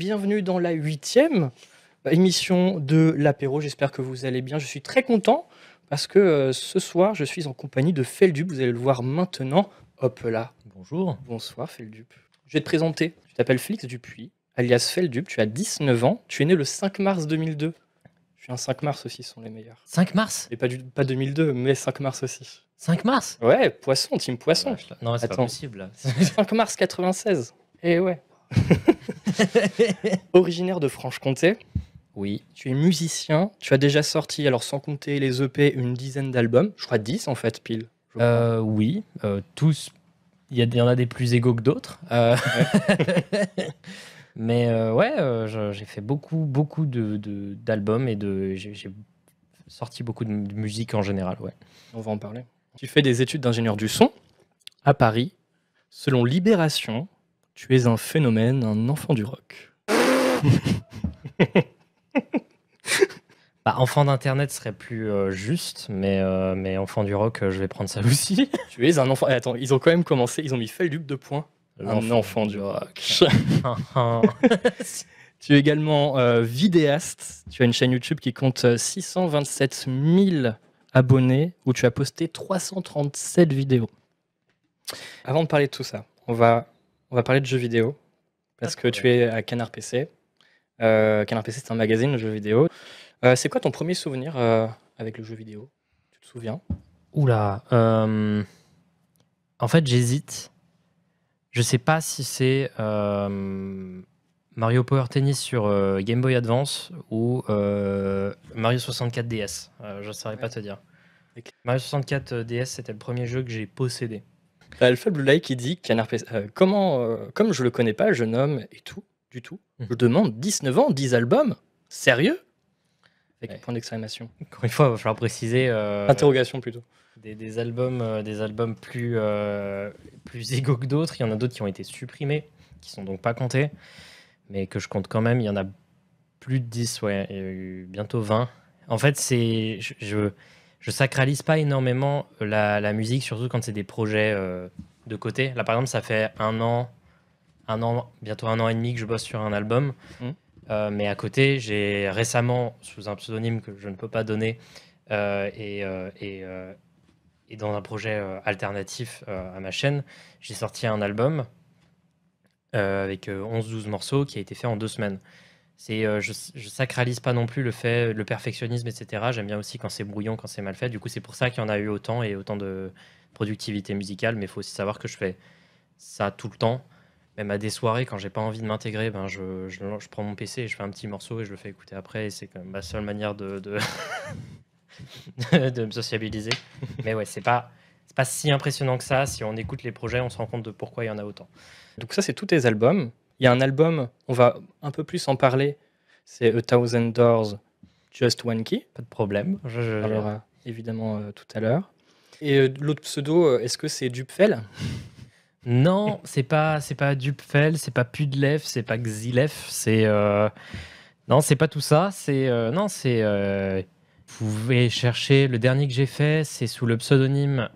bienvenue dans la 8e émission de l'apéro. J'espère que vous allez bien. Je suis très content parce que ce soir, je suis en compagnie de Feldup. Vous allez le voir maintenant. Hop là. Bonjour. Bonsoir Feldup. Je vais te présenter. Tu t'appelles Félix Dupuis, alias Feldup. Tu as 19 ans. Tu es né le 5 mars 2002. Je suis un 5 mars aussi, ce sont les meilleurs. 5 mars Et pas 2002, mais 5 mars aussi. 5 mars Ouais, poisson, team poisson. Non, c'est pas Attends. possible. 5 mars 96. Et ouais. Originaire de Franche-Comté. Oui. Tu es musicien. Tu as déjà sorti, alors sans compter les EP, une dizaine d'albums. Je crois 10 en fait, pile. Oui, tous. Il y en a des plus égaux que d'autres. Mais j'ai fait beaucoup d'albums et j'ai sorti beaucoup de musique en général. Ouais. On va en parler. Tu fais des études d'ingénieur du son à Paris. Selon Libération, tu es un phénomène, un enfant du rock. Enfant d'internet serait plus juste, mais enfant du rock, je vais prendre ça aussi. Tu es un enfant. Et attends, ils ont quand même commencé, ils ont mis Feldup 2 points. Un enfant du rock. Tu es également vidéaste. Tu as une chaîne YouTube qui compte 627 000 abonnés où tu as posté 337 vidéos. Avant de parler de tout ça, on va parler de jeux vidéo parce que tu es à Canard PC. Canard PC, c'est un magazine de jeux vidéo. C'est quoi ton premier souvenir avec le jeu vidéo? Tu te souviens? Oula. En fait, j'hésite. Je sais pas si c'est Mario Power Tennis sur Game Boy Advance ou Mario 64 DS. Je ne saurais pas te dire. Mario 64 DS, c'était le premier jeu que j'ai possédé. Alpha Blue Light qui dit Canard PC. Comme je le connais pas, jeune homme et tout, du tout, je demande 19 ans, 10 albums? Sérieux? Avec un point d'exclamation. Encore une fois, il va falloir préciser. Interrogation plutôt. Des albums plus égaux que d'autres. Il y en a d'autres qui ont été supprimés, qui sont donc pas comptés, mais que je compte quand même. Il y en a plus de 10, ouais. Il y a eu bientôt 20. En fait, je sacralise pas énormément la musique, surtout quand c'est des projets de côté. Là, par exemple, ça fait bientôt un an et demi que je bosse sur un album. Mais à côté, j'ai récemment, sous un pseudonyme que je ne peux pas donner, et dans un projet alternatif à ma chaîne, j'ai sorti un album avec 11-12 morceaux qui a été fait en 2 semaines. Je sacralise pas non plus le perfectionnisme, etc. J'aime bien aussi quand c'est brouillon, quand c'est mal fait. Du coup, c'est pour ça qu'il y en a eu autant et autant de productivité musicale. Mais il faut aussi savoir que je fais ça tout le temps. Même à des soirées, quand j'ai pas envie de m'intégrer, je prends mon PC et je fais un petit morceau et je le fais écouter après. Et c'est quand même ma seule manière de me sociabiliser. Mais ouais, c'est pas si impressionnant que ça. Si on écoute les projets, on se rend compte de pourquoi il y en a autant. Donc ça, c'est tous tes albums. Il y a un album, on va un peu plus en parler, c'est A Thousand Doors, Just One Key. Pas de problème. On parlera évidemment tout à l'heure. Et l'autre pseudo, est-ce que c'est Dupfel? Non, c'est pas Dupfel, c'est pas Pudlef, c'est pas Xilef, non, c'est pas tout ça. Vous pouvez chercher, le dernier que j'ai fait, c'est sous le pseudonyme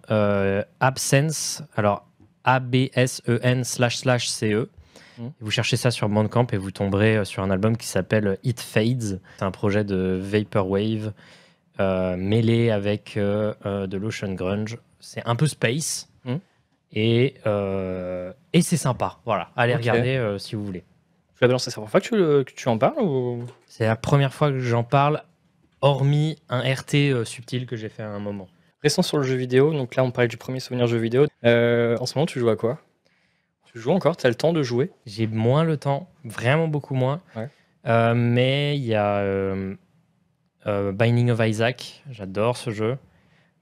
Absence, alors ABSEN //CE. Vous cherchez ça sur Bandcamp et vous tomberez sur un album qui s'appelle It Fades. C'est un projet de Vaporwave mêlé avec de l'Ocean Grunge. C'est un peu space et c'est sympa. Voilà, allez regarder si vous voulez. C'est la première fois que tu en parles ou... C'est la première fois que j'en parle, hormis un RT subtil que j'ai fait à un moment. Restons sur le jeu vidéo. Donc là, on parlait du premier souvenir jeu vidéo. En ce moment, tu joues à quoi? Tu joues encore? Tu as le temps de jouer? J'ai moins le temps, vraiment beaucoup moins. Ouais. Mais il y a Binding of Isaac, j'adore ce jeu.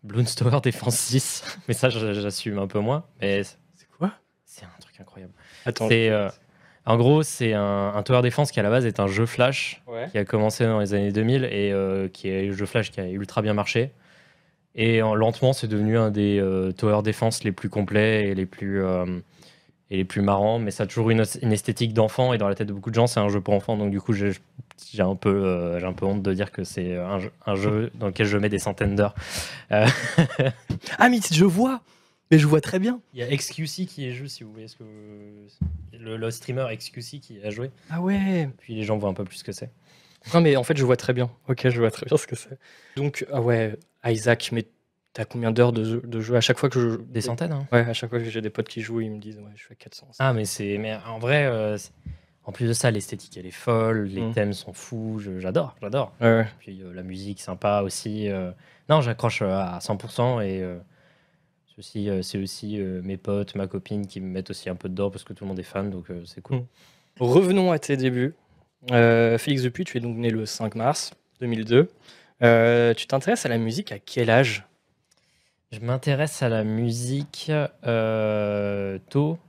Bloons Tower Defense 6, mais ça j'assume un peu moins. Mais c'est quoi? C'est un truc incroyable. Attends. En gros, c'est un Tower Defense qui à la base est un jeu Flash qui a commencé dans les années 2000 et qui est un jeu Flash qui a ultra bien marché. Et lentement, c'est devenu un des Tower Defense les plus complets et les plus marrants. Mais ça a toujours une esthétique d'enfant et dans la tête de beaucoup de gens, c'est un jeu pour enfants. Donc du coup, j'ai un peu honte de dire que c'est un jeu dans lequel je mets des centaines d'heures. Ah mais je vois. Mais je vois très bien. Il y a XQC qui est juste, si vous voyez ce que... le streamer XQC qui a joué. Ah ouais. Puis les gens voient un peu plus ce que c'est. Non, mais en fait, je vois très bien. Ok, je vois très bien ce que c'est. Donc, ah ouais, Isaac, mais t'as combien d'heures de jeu à chaque fois que je... Des centaines, hein. Ouais, à chaque fois que j'ai des potes qui jouent, ils me disent, ouais, je suis à 400. Ah, mais en vrai, en plus de ça, l'esthétique, elle est folle, les thèmes sont fous, j'adore. Ouais. Puis la musique, sympa aussi. Non, j'accroche à 100% et c'est aussi mes potes, ma copine qui me mettent aussi un peu dedans parce que tout le monde est fan, donc c'est cool. Revenons à tes débuts. Félix Dupuis, tu es donc né le 5 mars 2002. Tu t'intéresses à la musique à quel âge? Je m'intéresse à la musique tôt,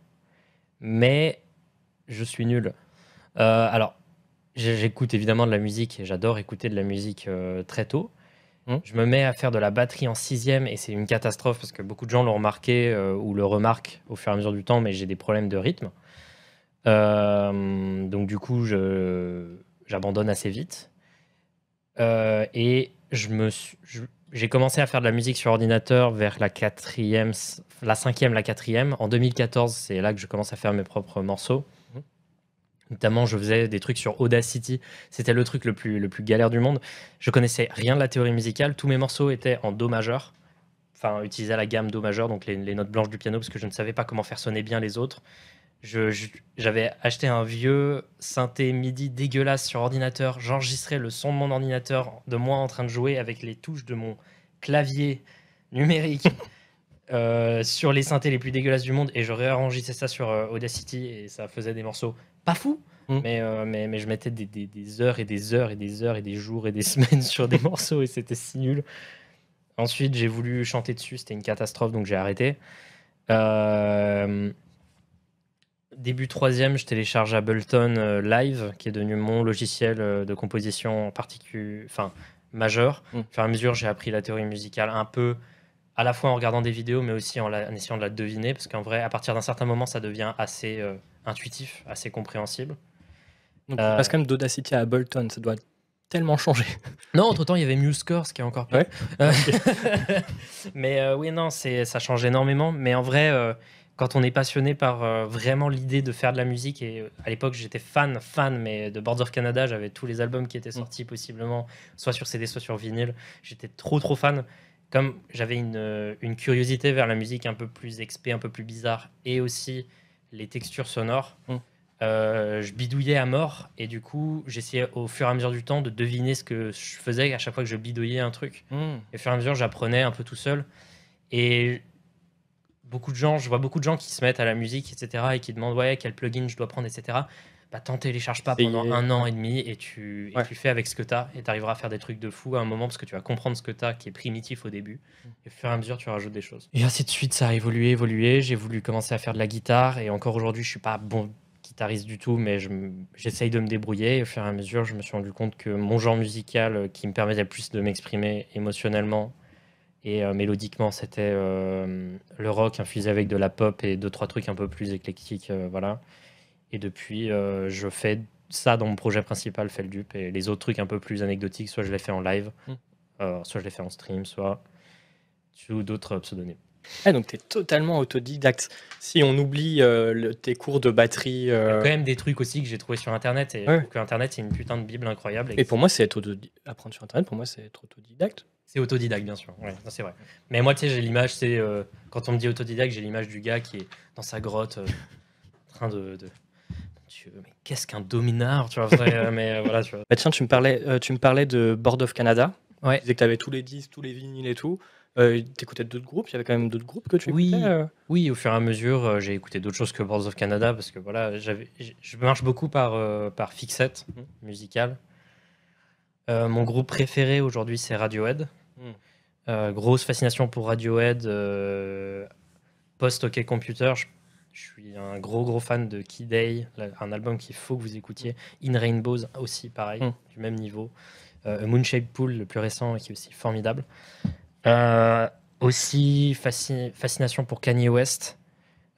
mais je suis nul. Alors, j'écoute évidemment de la musique et j'adore écouter de la musique très tôt. Je me mets à faire de la batterie en 6e et c'est une catastrophe parce que beaucoup de gens l'ont remarqué ou le remarquent au fur et à mesure du temps, mais j'ai des problèmes de rythme. Donc du coup, j'abandonne assez vite. Et j'ai commencé à faire de la musique sur ordinateur vers la 5e, la 4e. En 2014, c'est là que je commence à faire mes propres morceaux. Notamment, je faisais des trucs sur Audacity. C'était le truc le plus galère du monde. Je connaissais rien de la théorie musicale. Tous mes morceaux étaient en Do majeur. Enfin, utilisaient la gamme Do majeur, donc les notes blanches du piano, parce que je ne savais pas comment faire sonner bien les autres. J'avais acheté un vieux synthé MIDI dégueulasse sur ordinateur. J'enregistrais le son de mon ordinateur, de moi en train de jouer avec les touches de mon clavier numérique sur les synthés les plus dégueulasses du monde. Et je réenregistrais ça sur Audacity et ça faisait des morceaux pas fous. Mais je mettais des heures et des heures et des heures et des jours et des semaines sur des morceaux et c'était si nul. Ensuite, j'ai voulu chanter dessus, c'était une catastrophe, donc j'ai arrêté. Début 3e, je télécharge Ableton Live, qui est devenu mon logiciel de composition majeur. Au fur et à mesure, j'ai appris la théorie musicale un peu, à la fois en regardant des vidéos, mais aussi en essayant de la deviner, parce qu'en vrai, à partir d'un certain moment, ça devient assez intuitif, assez compréhensible. Donc, tu passes quand même d'Audacity à Ableton, ça doit tellement changer. Non, entre-temps, il y avait MuseScore, ce qui est encore pire. Ouais. Mais oui, non, ça change énormément. Mais en vrai, quand on est passionné par vraiment l'idée de faire de la musique, et à l'époque, j'étais fan, mais de Boards of Canada, j'avais tous les albums qui étaient sortis possiblement, soit sur CD, soit sur vinyle. J'étais trop fan. Comme j'avais une curiosité vers la musique un peu plus expé, un peu plus bizarre, et aussi les textures sonores, je bidouillais à mort et du coup j'essayais au fur et à mesure du temps de deviner ce que je faisais à chaque fois que je bidouillais un truc. Et au fur et à mesure j'apprenais un peu tout seul et je vois beaucoup de gens qui se mettent à la musique, etc., et qui demandent ouais quel plugin je dois prendre, etc. Bah t'en télécharges pas pendant un an et demi et tu fais avec ce que t'as et t'arriveras à faire des trucs de fou à un moment parce que tu vas comprendre ce que t'as qui est primitif au début et au fur et à mesure tu rajoutes des choses. Et ainsi de suite, ça a évolué. J'ai voulu commencer à faire de la guitare et encore aujourd'hui je suis pas bon guitariste du tout, mais j'essaye de me débrouiller et au fur et à mesure je me suis rendu compte que mon genre musical qui me permettait plus de m'exprimer émotionnellement et mélodiquement, c'était le rock infusé avec de la pop et 2-3 trucs un peu plus éclectiques, voilà. Et depuis, je fais ça dans mon projet principal, Feldup, et les autres trucs un peu plus anecdotiques, soit je les fais en live, soit je les fais en stream, soit sous d'autres pseudonymes. Ah, donc tu es totalement autodidacte. Si on oublie tes cours de batterie... Il y a quand même des trucs aussi que j'ai trouvé sur Internet, et je trouve que Internet, c'est une putain de bible incroyable. Et pour moi, apprendre sur Internet, pour moi, c'est être autodidacte. C'est autodidacte, bien sûr, ouais, c'est vrai. Mais moi, tu sais, j'ai l'image, quand on me dit autodidacte, j'ai l'image du gars qui est dans sa grotte, en train de... Dieu, mais qu'est-ce qu'un dominard, tu vois, mais voilà, tu vois. Bah tiens, tu me parlais de Board of Canada. Ouais. Tu disais que tu avais tous les disques, tous les vinyles et tout. T'écoutais d'autres groupes? Il y avait quand même d'autres groupes que tu écoutais? Oui, au fur et à mesure, j'ai écouté d'autres choses que Boards of Canada parce que voilà, je marche beaucoup par fixette musicale. Mon groupe préféré aujourd'hui, c'est Radiohead. Grosse fascination pour Radiohead. Post-OK Computer, je suis un gros fan de Key Day, un album qu'il faut que vous écoutiez. In Rainbows aussi, pareil, du même niveau. Moonshaped Pool, le plus récent, qui est aussi formidable. Aussi fascination pour Kanye West.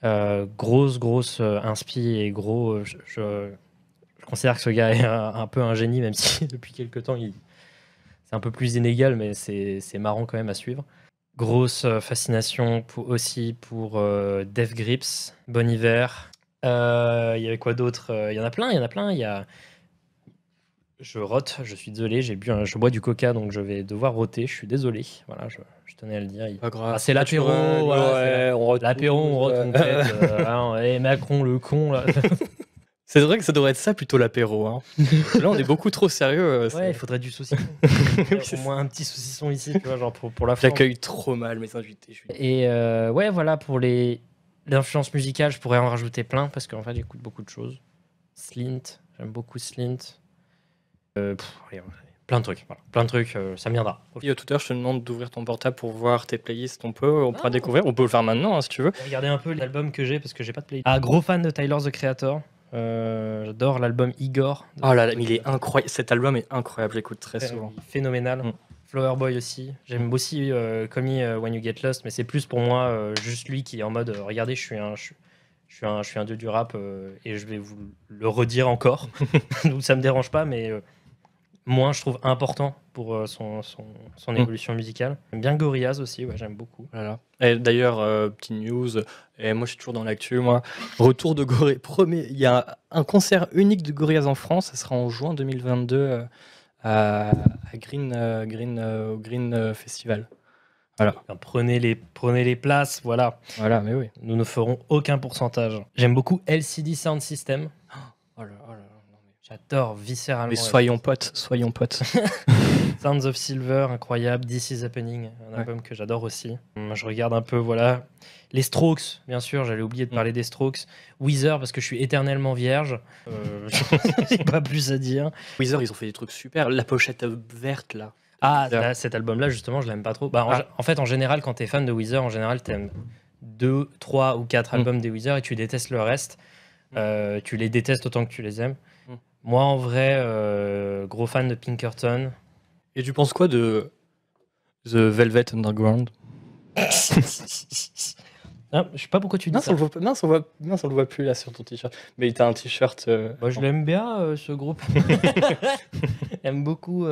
Grosse inspi et gros. Je considère que ce gars est un peu un génie, même si depuis quelques temps, c'est un peu plus inégal, mais c'est marrant quand même à suivre. Grosse fascination aussi pour Def Grips, Bon Iver, Il y avait quoi d'autre? Il y en a plein, il y en a plein. Je rote, je suis désolé, je bois du coca, donc je vais devoir roter. Je suis désolé. Voilà, je tenais à le dire. Pas grave. Ah, c'est l'apéro, voilà, ouais, on rote l'apéro, on rote, on pète. Et Macron, le con, là. C'est vrai que ça devrait être ça plutôt l'apéro. Hein. Là, on est beaucoup trop sérieux. Ouais, il faudrait du saucisson. Au moins un petit saucisson ici, tu vois, genre pour la forme. J'accueille trop mal mes invités. Et ouais, voilà, pour l'influence musicale, je pourrais en rajouter plein parce qu'en fait, j'écoute beaucoup de choses. Slint, j'aime beaucoup Slint. Plein de trucs, voilà. Plein de trucs, ça me viendra. Et tout à l'heure, je te demande d'ouvrir ton portable pour voir tes playlists. On pourra découvrir. On peut le faire maintenant hein, si tu veux. Regardez un peu l'album que j'ai parce que j'ai pas de playlist. Ah, gros fan de Tyler the Creator. J'adore l'album Igor. Oh là là, il est incroyable. Cet album est incroyable, j'écoute très souvent. Phénoménal. Flower Boy aussi. J'aime aussi Call Me When You Get Lost, mais c'est plus pour moi juste lui qui est en mode regardez, je suis un dieu du rap et je vais vous le redire encore. Donc ça me dérange pas, mais moins je trouve important pour son évolution musicale. J'aime bien Gorillaz aussi, ouais, j'aime beaucoup. Voilà. Et d'ailleurs, petite news, et moi je suis toujours dans l'actu, moi. Retour de Gorillaz. Il y a un concert unique de Gorillaz en France, ça sera en juin 2022 à Green Festival. Voilà. Prenez les places, voilà. Voilà, mais oui. Nous ne ferons aucun pourcentage. J'aime beaucoup LCD Sound System. Oh là, oh là. J'adore viscéralement. Mais soyons potes. Sounds of Silver, incroyable. This is Happening, un album que j'adore aussi. Je regarde un peu, voilà. Les Strokes, bien sûr, j'allais oublier de parler des Strokes. Weezer, parce que je suis éternellement vierge. J'ai pas plus à dire. Weezer, ils ont fait des trucs super. La pochette verte, là. Ah, là, cet album-là, justement, je l'aime pas trop. En fait, en général, quand t'es fan de Weezer, en général, t'aimes 2, 3 ou 4 albums des Weezer et tu détestes le reste. Tu les détestes autant que tu les aimes. Moi, en vrai, gros fan de Pinkerton. Et tu penses quoi de The Velvet Underground? Non, je sais pas pourquoi tu dis ça. Mince, on le voit plus là sur ton t-shirt. Mais t'as un t-shirt. Je l'aime bien, ce groupe. J'aime beaucoup.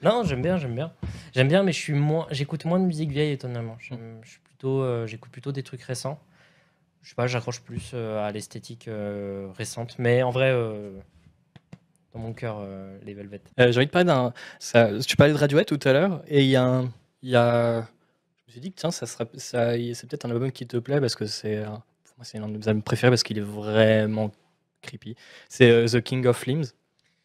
Non, j'aime bien. J'aime bien, mais j'écoute moins de musique vieille, étonnamment. J'écoute plutôt des trucs récents. Je sais pas, j'accroche plus à l'esthétique récente. Mais en vrai, dans mon cœur, les Velvet. J'ai envie de parler tu parlais de Radiohead tout à l'heure, et il y a. Je me suis dit que tiens, c'est peut-être un album qui te plaît parce que pour moi, c'est l'un de mes albums préférés parce qu'il est vraiment creepy. C'est The King of Limbs.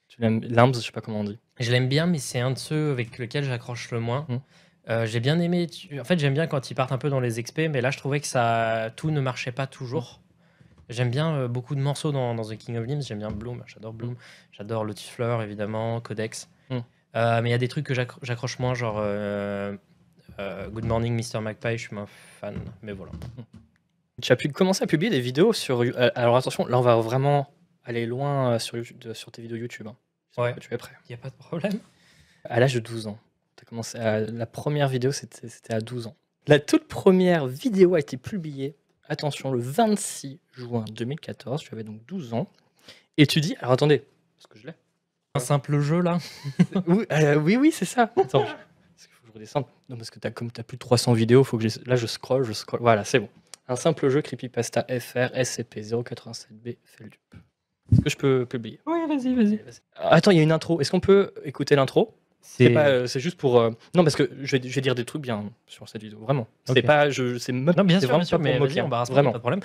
Tu l'aimes? Limbs, je sais pas comment on dit. Je l'aime bien, mais c'est un de ceux avec lequel j'accroche le moins. J'ai bien aimé. En fait, j'aime bien quand ils partent un peu dans les expés, mais là, je trouvais que tout ne marchait pas toujours. J'aime bien beaucoup de morceaux dans The King of Limbs. J'aime bien Bloom, j'adore Bloom. J'adore Lotus Flower, évidemment, Codex. Mais il y a des trucs que j'accroche moins, genre Good Morning Mr. Magpie, je suis moins fan, mais voilà. Tu as pu commencer à publier des vidéos sur. Alors attention, là, on va vraiment aller loin sur tes vidéos YouTube. Hein. Ouais. Tu es prêt? Il n'y a pas de problème. À l'âge de 12 ans. La première vidéo, c'était à 12 ans. La toute première vidéo a été publiée, attention, le 26 juin 2014. Tu avais donc 12 ans. Et tu dis, alors attendez, parce que je l'ai. Un simple jeu, là? Oui, c'est ça. Attends, parce qu'il faut que je redescende. Non, parce que comme tu as plus de 300 vidéos, faut que là, je scroll. Voilà, c'est bon. Un simple jeu, Creepypasta FR, SCP-087B, Feldup. Est-ce que je peux publier? Oui, vas-y. Attends, il y a une intro. Est-ce qu'on peut écouter l'intro? C'est juste pour. Non, parce que je vais dire des trucs bien sur cette vidéo, vraiment. Okay. C'est pas. C'est même. Non, bien sûr, vraiment bien sûr, mais vas-y, vraiment. Pas de problème.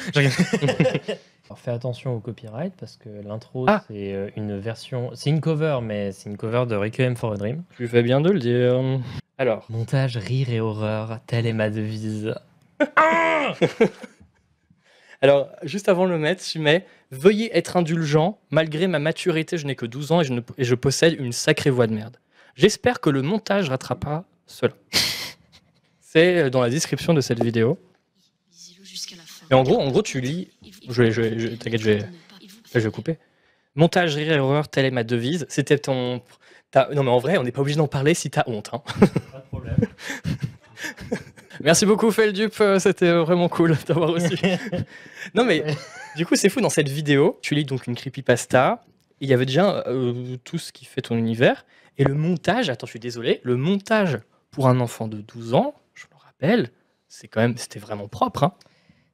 Alors, fais attention au copyright parce que l'intro, c'est une version. C'est une cover, mais c'est une cover de Requiem for a Dream. Tu fais bien de le dire. Alors. Montage, rire et horreur, telle est ma devise. Alors, juste avant de le mettre, tu mets « Veuillez être indulgent, malgré ma maturité, je n'ai que 12 ans et je possède une sacrée voix de merde. J'espère que le montage rattrapera cela. » C'est dans la description de cette vidéo. Et en gros, tu lis... T'inquiète, je vais couper. « Montage, rire et horreur, telle est ma devise. » C'était ton... Non mais en vrai, on n'est pas obligé d'en parler si t'as honte. Hein. Pas de problème. Merci beaucoup Feldup, c'était vraiment cool d'avoir reçu. Non mais du coup c'est fou, dans cette vidéo, tu lis donc une creepypasta, il y avait déjà tout ce qui fait ton univers, et le montage, attends je suis désolé, le montage pour un enfant de 12 ans, je me rappelle, c'était vraiment propre. Hein.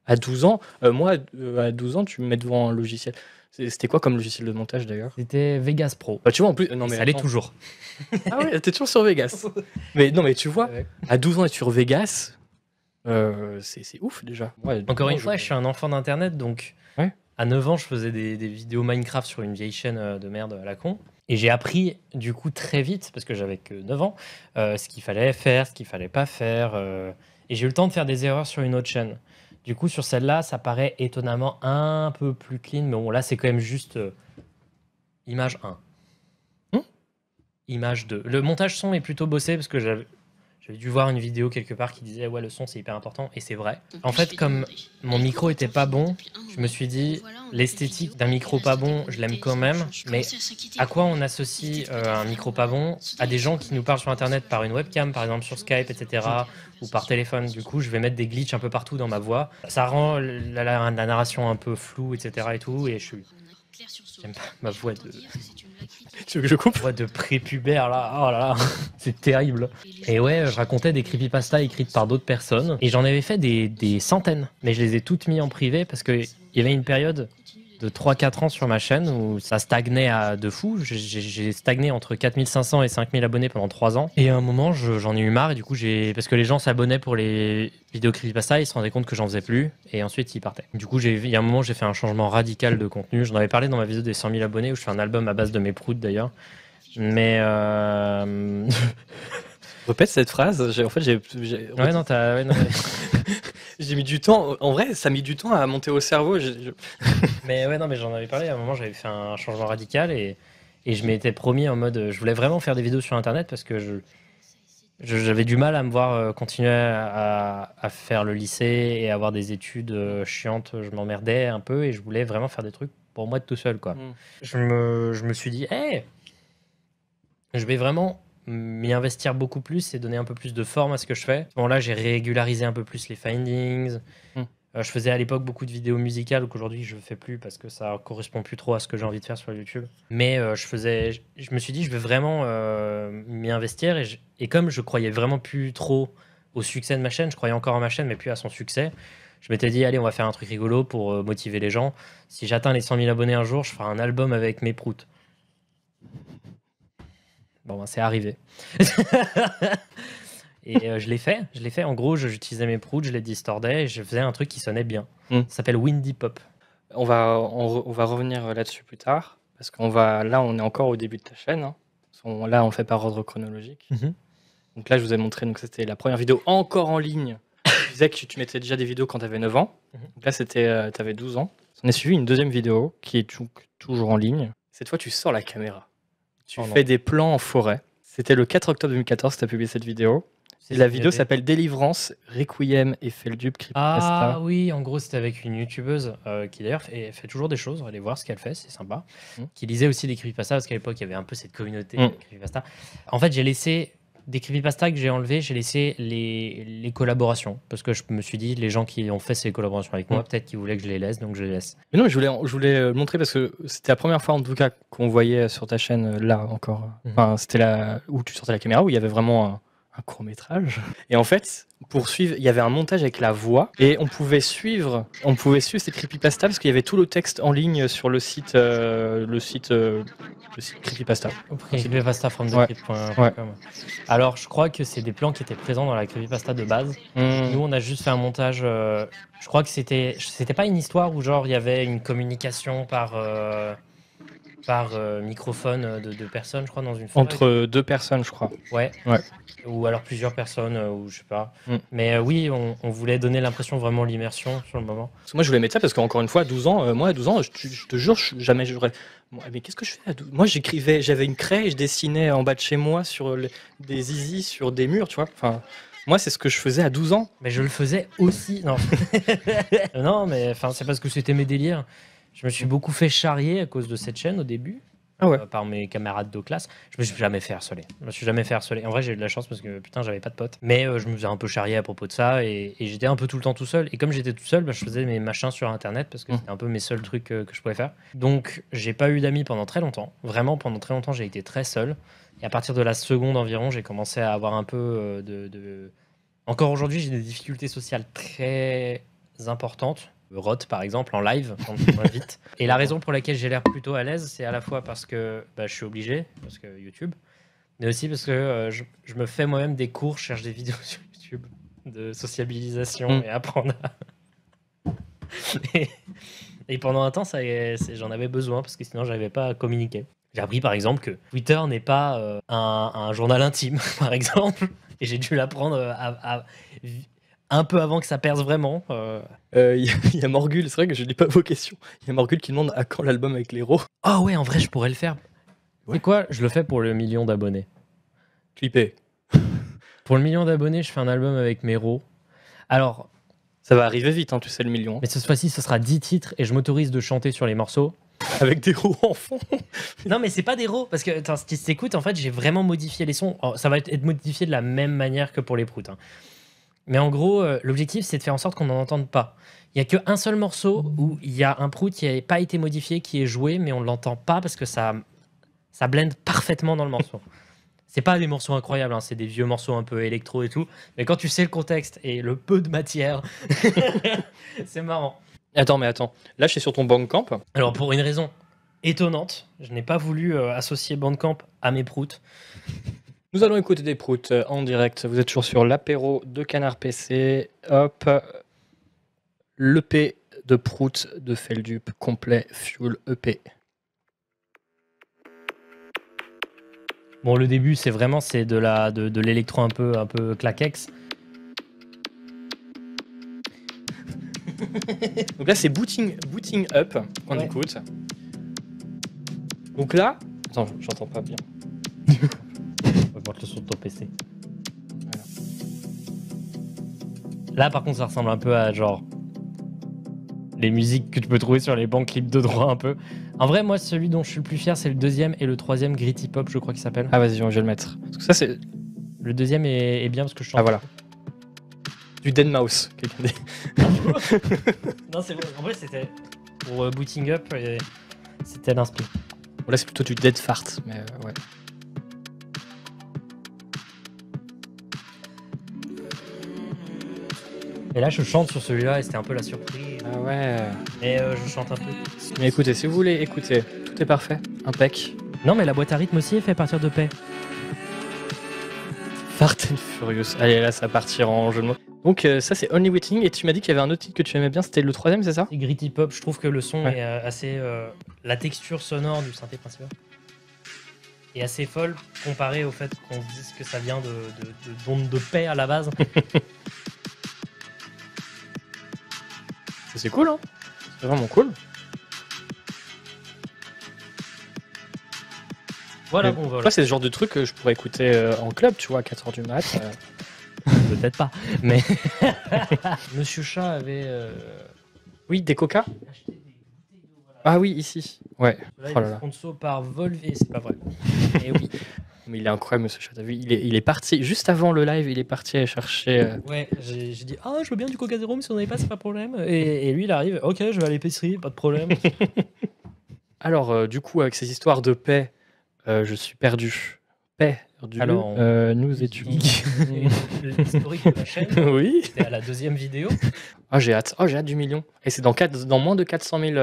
À 12 ans, moi, à 12 ans, tu me mets devant un logiciel. C'était quoi comme logiciel de montage d'ailleurs? C'était Vegas Pro. Bah, tu vois, en plus, non, Et mais ça l'est attends. toujours. Ah ouais, t'es toujours sur Vegas. Mais non, mais tu vois, Ouais. à 12 ans être sur Vegas, c'est ouf déjà. Ouais, Encore moi, une fois, je suis un enfant d'internet, donc Ouais. à 9 ans, je faisais des vidéos Minecraft sur une vieille chaîne de merde à la con. Et j'ai appris du coup très vite, parce que j'avais que 9 ans, ce qu'il fallait faire, ce qu'il fallait pas faire. Et j'ai eu le temps de faire des erreurs sur une autre chaîne. Du coup, sur celle-là, ça paraît étonnamment un peu plus clean, mais bon, là, c'est quand même juste image 1. Image 2. Le montage son est plutôt bossé, parce que j'avais dû voir une vidéo quelque part qui disait ouais, le son c'est hyper important, et c'est vrai. En fait, comme mon micro était pas bon, je me suis dit l'esthétique d'un micro pas bon, je l'aime quand même, mais à quoi on associe un micro pas bon? À des gens qui nous parlent sur internet par une webcam, par exemple sur Skype, etc., ou par téléphone. Du coup, je vais mettre des glitches un peu partout dans ma voix. Ça rend la narration un peu floue, etc., et tout, et j'aime pas ma voix de. Tu veux que je coupe? Voix de prépubère là, oh là là, c'est terrible. Et ouais, je racontais des creepypastas écrites par d'autres personnes, et j'en avais fait des centaines, mais je les ai toutes mis en privé parce qu'il y avait une période de 3-4 ans sur ma chaîne où ça stagnait de fou. J'ai stagné entre 4500 et 5000 abonnés pendant 3 ans. Et à un moment, j'en ai eu marre, et du coup, parce que les gens s'abonnaient pour les vidéos creepypasta, ils se rendaient compte que j'en faisais plus, et ensuite ils partaient. Du coup, il y a un moment, j'ai fait un changement radical de contenu. J'en avais parlé dans ma vidéo des 100 000 abonnés, où je fais un album à base de mes proutes d'ailleurs. Mais Répète cette phrase. En fait, ouais, non, ouais, non, j'ai mis du temps. En vrai, ça a mis du temps à monter au cerveau. mais ouais, non, mais j'en avais parlé. À un moment, j'avais fait un changement radical, et je m'étais promis en mode, je voulais vraiment faire des vidéos sur Internet, parce que j'avais du mal à me voir continuer à faire le lycée et avoir des études chiantes. Je m'emmerdais un peu, et je voulais vraiment faire des trucs pour moi tout seul, quoi. Je me suis dit, hey, je vais vraiment m'y investir beaucoup plus et donner un peu plus de forme à ce que je fais. Bon, là, j'ai régularisé un peu plus les findings. Je faisais à l'époque beaucoup de vidéos musicales qu'aujourd'hui je ne fais plus parce que ça correspond plus trop à ce que j'ai envie de faire sur YouTube. Mais je me suis dit, je vais vraiment m'y investir, et comme je croyais vraiment plus trop au succès de ma chaîne, je croyais encore à ma chaîne mais plus à son succès, je m'étais dit, allez, on va faire un truc rigolo pour motiver les gens. Si j'atteins les 100 000 abonnés un jour, je ferai un album avec mes proutes. Bon, ben, c'est arrivé. Et je l'ai fait. En gros, j'utilisais mes proutes, je les distordais, et je faisais un truc qui sonnait bien. Ça s'appelle Windy Pop. On va revenir là-dessus plus tard, parce là, on est encore au début de ta chaîne. Hein. Là, on fait par ordre chronologique. Donc là, je vous ai montré, donc c'était la première vidéo encore en ligne. Tu disais que tu mettais déjà des vidéos quand tu avais 9 ans. Donc là, tu avais 12 ans. On a suivi une deuxième vidéo qui est toujours en ligne. Cette fois, tu sors la caméra. Tu fais des plans en forêt. C'était le 4 octobre 2014 que tu as publié cette vidéo. Et la vidéo s'appelle Délivrance, Requiem et Feldup Creepypasta. Ah oui, en gros, c'était avec une youtubeuse qui d'ailleurs fait toujours des choses. Allez voir ce qu'elle fait, c'est sympa. Qui lisait aussi des creepypasta, parce qu'à l'époque, il y avait un peu cette communauté de creepypasta. En fait, j'ai laissé des creepypasta que j'ai enlevés, j'ai laissé les collaborations. Parce que je me suis dit, les gens qui ont fait ces collaborations avec moi, peut-être qu'ils voulaient que je les laisse, donc je les laisse. Mais non, je voulais le montrer parce que c'était la première fois en tout cas qu'on voyait sur ta chaîne là encore. Enfin, c'était là où tu sortais la caméra, où il y avait vraiment un court-métrage. Et en fait, pour suivre, il y avait un montage avec la voix, et on pouvait suivre ces creepypasta parce qu'il y avait tout le texte en ligne sur le site creepypasta. Creepypastafromthecrypt.com. Alors, je crois que c'est des plans qui étaient présents dans la creepypasta de base. Nous, on a juste fait un montage. Je crois que c'était pas une histoire où genre il y avait une communication par microphone de deux personnes, je crois, dans une forêt. Entre deux personnes, je crois. Ouais. Ou alors plusieurs personnes, ou je sais pas. Mais oui, on voulait donner l'impression vraiment l'immersion sur le moment. Parce que moi, je voulais mettre ça parce qu'encore une fois, 12 ans, moi, à 12 ans, je te jure, jamais j'aurais. Mais qu'est-ce que je fais à 12 Moi, j'avais une craie et je dessinais en bas de chez moi sur des zizi, sur des murs, tu vois. Enfin, moi, c'est ce que je faisais à 12 ans. Mais je le faisais aussi. Non, non, mais c'est parce que c'était mes délires. Je me suis beaucoup fait charrier à cause de cette chaîne au début. Par mes camarades de classe. Je me suis jamais fait harceler. En vrai, j'ai eu de la chance parce que putain, j'avais pas de potes. Mais je me faisais un peu charrier à propos de ça, et j'étais un peu tout le temps tout seul. Et comme j'étais tout seul, je faisais mes machins sur internet parce que c'était un peu mes seuls trucs que je pouvais faire. Donc, j'ai pas eu d'amis pendant très longtemps. Vraiment, pendant très longtemps, j'ai été très seul. Et à partir de la seconde environ, j'ai commencé à avoir un peu de. Encore aujourd'hui, j'ai des difficultés sociales très importantes. Rot par exemple en live quand on m'invite. Et la raison pour laquelle j'ai l'air plutôt à l'aise, c'est à la fois parce que je suis obligé, parce que YouTube, mais aussi parce que je me fais moi-même des cours, je cherche des vidéos sur YouTube de sociabilisation et apprendre et pendant un temps, j'en avais besoin parce que sinon, j'arrivais pas à communiquer. J'ai appris par exemple que Twitter n'est pas un journal intime, par exemple, et j'ai dû l'apprendre un peu avant que ça perce vraiment. Il y a Morgul, c'est vrai que je lis pas vos questions. Il y a Morgul qui demande à quand l'album avec l'héros. Ah ouais, en vrai, je pourrais le faire. Ouais. C'est quoi? Je le fais pour le 1 million d'abonnés. Clippé. Pour le 1 million d'abonnés, je fais un album avec mes héros. Alors, ça va arriver vite, hein, tu sais, le million. Mais cette fois-ci, ce sera 10 titres et je m'autorise de chanter sur les morceaux. Avec des rots en fond. Non, mais c'est pas des rots, parce que si tu t'écoutes, en fait, j'ai vraiment modifié les sons. Alors, ça va être modifié de la même manière que pour les proutes. Hein. Mais en gros, l'objectif, c'est de faire en sorte qu'on n'en entende pas. Il n'y a qu'un seul morceau où il y a un prout qui n'a pas été modifié, qui est joué, mais on ne l'entend pas parce que ça blende parfaitement dans le morceau. C'est pas des morceaux incroyables, hein, c'est des vieux morceaux un peu électro et tout. Mais quand tu sais le contexte et le peu de matière, c'est marrant. Attends. Là, je suis sur ton Bandcamp. Alors, pour une raison étonnante, je n'ai pas voulu associer Bandcamp à mes proutes. Nous allons écouter des proutes en direct. Vous êtes toujours sur l'apéro de Canard PC. Hop. L'EP de proutes de Feldup, complet Fuel EP. Bon, le début, c'est de l'électro un peu claquex. Donc là, c'est Booting Up qu'on écoute. Donc là, attends, j'entends pas bien. Augmente le son de ton PC. Voilà. Là, par contre, ça ressemble un peu à genre les musiques que tu peux trouver sur les bancs clips de droit un peu. En vrai, moi, celui dont je suis le plus fier, c'est le deuxième et le troisième, Gritty Pop, je crois qu'il s'appelle. Ah vas-y, je vais le mettre. Parce que ça, c'est... Le deuxième est bien parce que je chante. Ah voilà. Du Deadmau5, quelqu'un dit. Non, c'est vrai. En vrai, c'était pour Booting Up, c'était l'inspi. Bon, là, c'est plutôt du Dead Fart, mais ouais. Et là, je chante sur celui-là et c'était un peu la surprise. Ah ouais. Et je chante un peu. Mais écoutez, si vous voulez écouter, tout est parfait, impec. Non, mais la boîte à rythme aussi est faite à partir de paix. Fart and Furious. Allez, là, ça va partir en jeu de mots. Donc, ça, c'est Only Waiting. Et tu m'as dit qu'il y avait un autre titre que tu aimais bien, c'était le troisième, c'est ça? C'est Gritty Pop. Je trouve que le son est assez. La texture sonore du synthé principal est assez folle comparé au fait qu'on se dise que ça vient d'ondes de paix à la base. C'est cool, hein? C'est vraiment cool. Voilà, bon, voilà. C'est le genre de truc que je pourrais écouter en club, tu vois, à 4h du mat. Peut-être pas, mais Monsieur Chat avait... Oui, des coca. Ah oui, ici. Ouais. Là, il est sponsor par Volvé, c'est pas vrai. Et oui. Mais il est incroyable, Monsieur Chat. T'as vu, il est parti, juste avant le live, il est parti aller chercher... Ouais, j'ai dit, je veux bien du Coca Zéro, mais si on n'avait pas, c'est pas de problème. Et lui, il arrive, ok, je vais à l'épicerie, pas de problème. Alors, du coup, avec ces histoires de paix, je suis perdu. Paix. Alors, nous étions... L'historique de la chaîne, oui. C'était à la deuxième vidéo. Oh, j'ai hâte du million. Et c'est dans moins de 400 000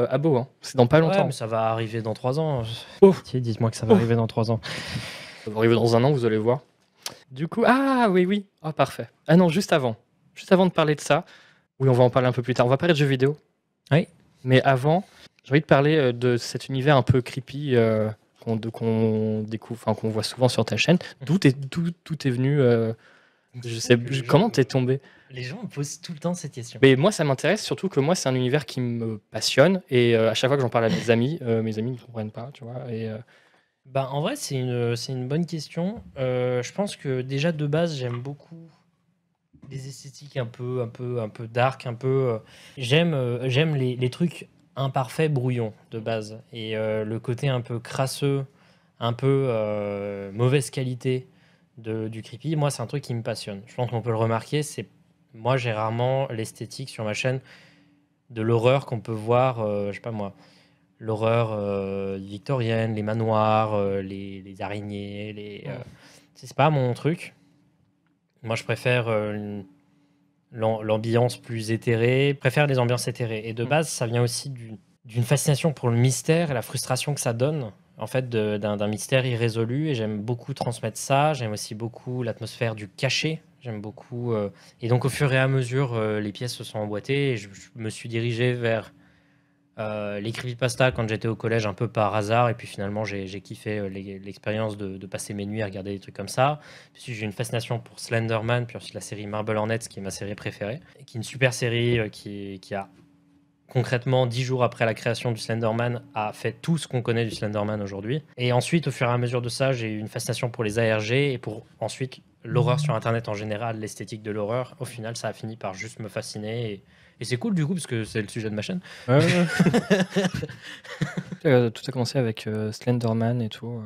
abos. Hein. C'est dans pas longtemps. Ouais, mais ça va arriver dans 3 ans. Oh. Dites-moi que ça va arriver dans 3 ans. Ça va arriver dans 1 an, vous allez voir. Du coup, oui. Oh, parfait. Ah non, juste avant de parler de ça, oui, on va en parler un peu plus tard. On va parler de jeux vidéo. Oui. Mais avant, j'ai envie de parler de cet univers un peu creepy qu'on découvre, enfin qu'on voit souvent sur ta chaîne. D'où est venu je sais, comment t'es tombé? Les gens me posent tout le temps cette question. Mais moi, ça m'intéresse, surtout que moi, c'est un univers qui me passionne. Et à chaque fois que j'en parle à mes amis ne comprennent pas, tu vois. Et, en vrai, c'est une bonne question. Je pense que déjà, de base, j'aime beaucoup les esthétiques un peu dark, un peu... j'aime les trucs imparfaits, brouillons, de base. Et le côté un peu crasseux, un peu mauvaise qualité du creepy, moi, c'est un truc qui me passionne. Je pense qu'on peut le remarquer, moi, j'ai rarement l'esthétique sur ma chaîne de l'horreur qu'on peut voir, je sais pas moi, l'horreur victorienne, les manoirs, les araignées, c'est pas mon truc. Moi, je préfère l'ambiance plus éthérée, préfère les ambiances éthérées. Et de base, ça vient aussi d'une fascination pour le mystère et la frustration que ça donne, en fait, d'un mystère irrésolu. Et j'aime beaucoup transmettre ça. J'aime aussi beaucoup l'atmosphère du cachet. J'aime beaucoup. Et donc, au fur et à mesure, les pièces se sont emboîtées et je me suis dirigé vers les creepypasta quand j'étais au collège un peu par hasard. Et puis finalement, j'ai kiffé l'expérience de passer mes nuits à regarder des trucs comme ça. Puis j'ai une fascination pour Slenderman, puis ensuite la série Marble Hornets, qui est ma série préférée, qui est une super série qui a concrètement 10 jours après la création du Slenderman a fait tout ce qu'on connaît du Slenderman aujourd'hui. Et ensuite, au fur et à mesure de ça, j'ai eu une fascination pour les ARG et pour ensuite l'horreur sur Internet en général, l'esthétique de l'horreur. Au final, ça a fini par juste me fasciner. Et c'est cool du coup, parce que c'est le sujet de ma chaîne. Ouais. Tout a commencé avec Slenderman et tout.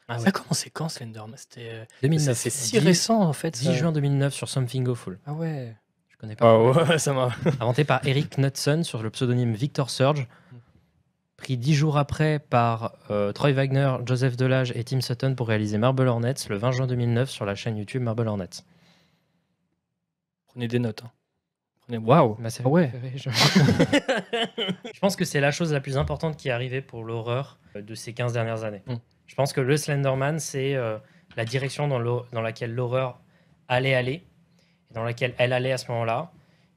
Ah Ça ouais. a commencé quand Slenderman? C'était 2009. c'est si récent en fait. 10 juin 2009 sur Something Awful. Ah ouais. Je connais pas. Ah ouais, ça m'a. Inventé par Eric Knudsen sur le pseudonyme Victor Surge. Pris 10 jours après par Troy Wagner, Joseph Delage et Tim Sutton pour réaliser Marble Hornets le 20 juin 2009 sur la chaîne YouTube Marble Hornets. Prenez des notes. Hein. Waouh. Ma série Ah ouais. préférée, je pense que c'est la chose la plus importante qui est arrivée pour l'horreur de ces 15 dernières années. Je pense que le Slenderman, c'est la direction dans laquelle l'horreur allait aller, et dans laquelle elle allait à ce moment-là.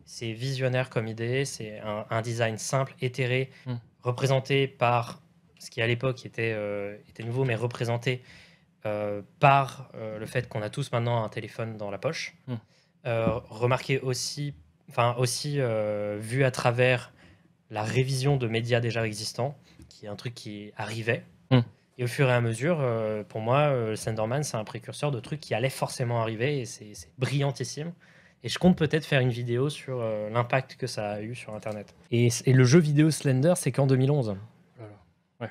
C'est visionnaire comme idée, c'est un design simple, éthéré, représenté par ce qui à l'époque était nouveau, mais représenté par le fait qu'on a tous maintenant un téléphone dans la poche. Remarqué aussi vu à travers la révision de médias déjà existants, qui est un truc qui arrivait. Et au fur et à mesure, pour moi, Slenderman, c'est un précurseur de trucs qui allaient forcément arriver, et c'est brillantissime. Et je compte peut-être faire une vidéo sur l'impact que ça a eu sur Internet. Et le jeu vidéo Slender, c'est qu'en 2011. Ouais.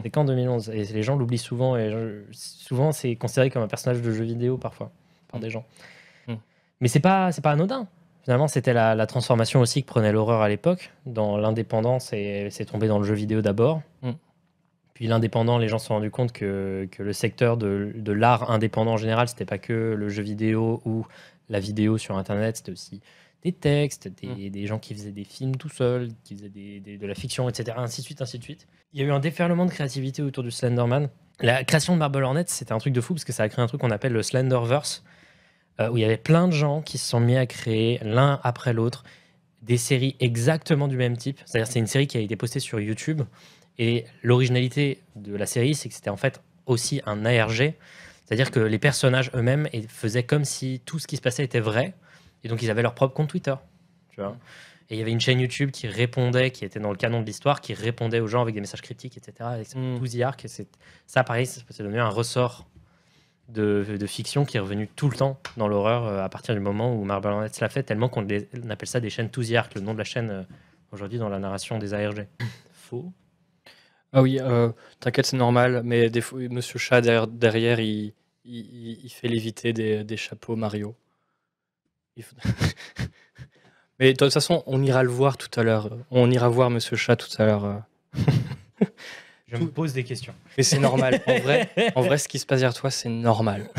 C'est qu'en 2011. Et les gens l'oublient souvent. Et souvent, c'est considéré comme un personnage de jeu vidéo, parfois, par des gens. Mais c'est pas anodin. Finalement, c'était la transformation aussi que prenait l'horreur à l'époque. Dans l'indépendant, c'est tombé dans le jeu vidéo d'abord. Puis l'indépendant, les gens se sont rendus compte que le secteur de l'art indépendant en général, c'était pas que le jeu vidéo ou la vidéo sur Internet, c'était aussi des textes, des gens qui faisaient des films tout seuls, qui faisaient de la fiction, etc. Ainsi de suite, ainsi de suite. Il y a eu un déferlement de créativité autour du Slenderman. La création de Marble Hornets, c'était un truc de fou parce que ça a créé un truc qu'on appelle le Slenderverse, où il y avait plein de gens qui se sont mis à créer l'un après l'autre des séries exactement du même type. C'est-à-dire c'est une série qui a été postée sur YouTube. Et l'originalité de la série, c'est que c'était en fait aussi un ARG. C'est-à-dire que les personnages eux-mêmes faisaient comme si tout ce qui se passait était vrai. Et donc, ils avaient leur propre compte Twitter. Tu vois. Et il y avait une chaîne YouTube qui répondait, qui était dans le canon de l'histoire, qui répondait aux gens avec des messages critiques, etc. Avec The Ark. Et ça, pareil, c'est devenu un ressort de fiction qui est revenu tout le temps dans l'horreur à partir du moment où Marble Hornets l'a fait, tellement qu'on appelle ça des chaînes The Ark, le nom de la chaîne aujourd'hui dans la narration des ARG. Faux. Ah oui, t'inquiète, c'est normal, mais des fois, Monsieur Chat derrière il fait léviter des chapeaux Mario. Mais de toute façon, on ira le voir tout à l'heure. On ira voir Monsieur Chat tout à l'heure. Je me pose des questions. Mais c'est normal. En vrai, ce qui se passe derrière toi, c'est normal.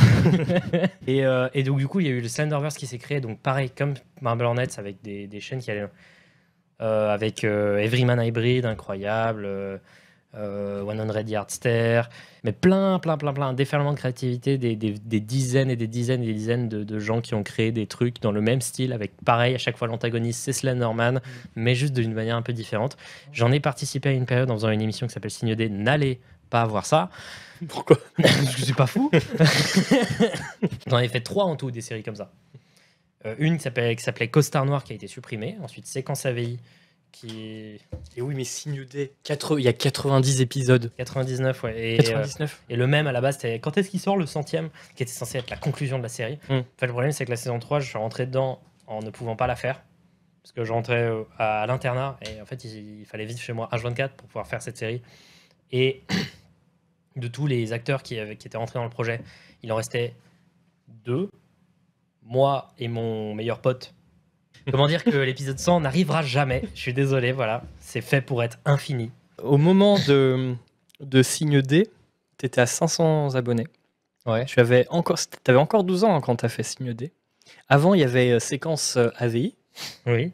Et donc, du coup, il y a eu le Slenderverse qui s'est créé. Donc, pareil, comme Marble Hornets, avec des chaînes qui allaient... avec Everyman Hybrid, incroyable... 100 Yardster, mais plein, un déferlement de créativité, des dizaines et des dizaines et des dizaines de gens qui ont créé des trucs dans le même style, avec pareil, à chaque fois l'antagoniste c'est Slenderman, mais juste d'une manière un peu différente. J'en ai participé à une période en faisant une émission qui s'appelle Signe D, n'allez pas voir ça. Pourquoi? Je suis pas fou. J'en ai fait 3 en tout, des séries comme ça. Une qui s'appelait Costard Noir, qui a été supprimée, ensuite Séquence AVI, qui... Et oui, mais Signe D, il y a 90 épisodes. 99, ouais. Et, 99. Et le même, à la base, c'était quand est-ce qu'il sort le 100e, qui était censé être la conclusion de la série. En fait, le problème, c'est que la saison 3, je suis rentré dedans en ne pouvant pas la faire. Parce que je rentrais à l'internat, et en fait, il fallait vivre chez moi H24 pour pouvoir faire cette série. Et de tous les acteurs qui étaient rentrés dans le projet, il en restait 2. Moi et mon meilleur pote. Comment dire que l'épisode 100 n'arrivera jamais. Je suis désolé, voilà. C'est fait pour être infini. Au moment de Signe D, tu étais à 500 abonnés. Ouais. Tu avais encore 12 ans quand tu as fait Signe D. Avant, il y avait séquence AVI. Oui.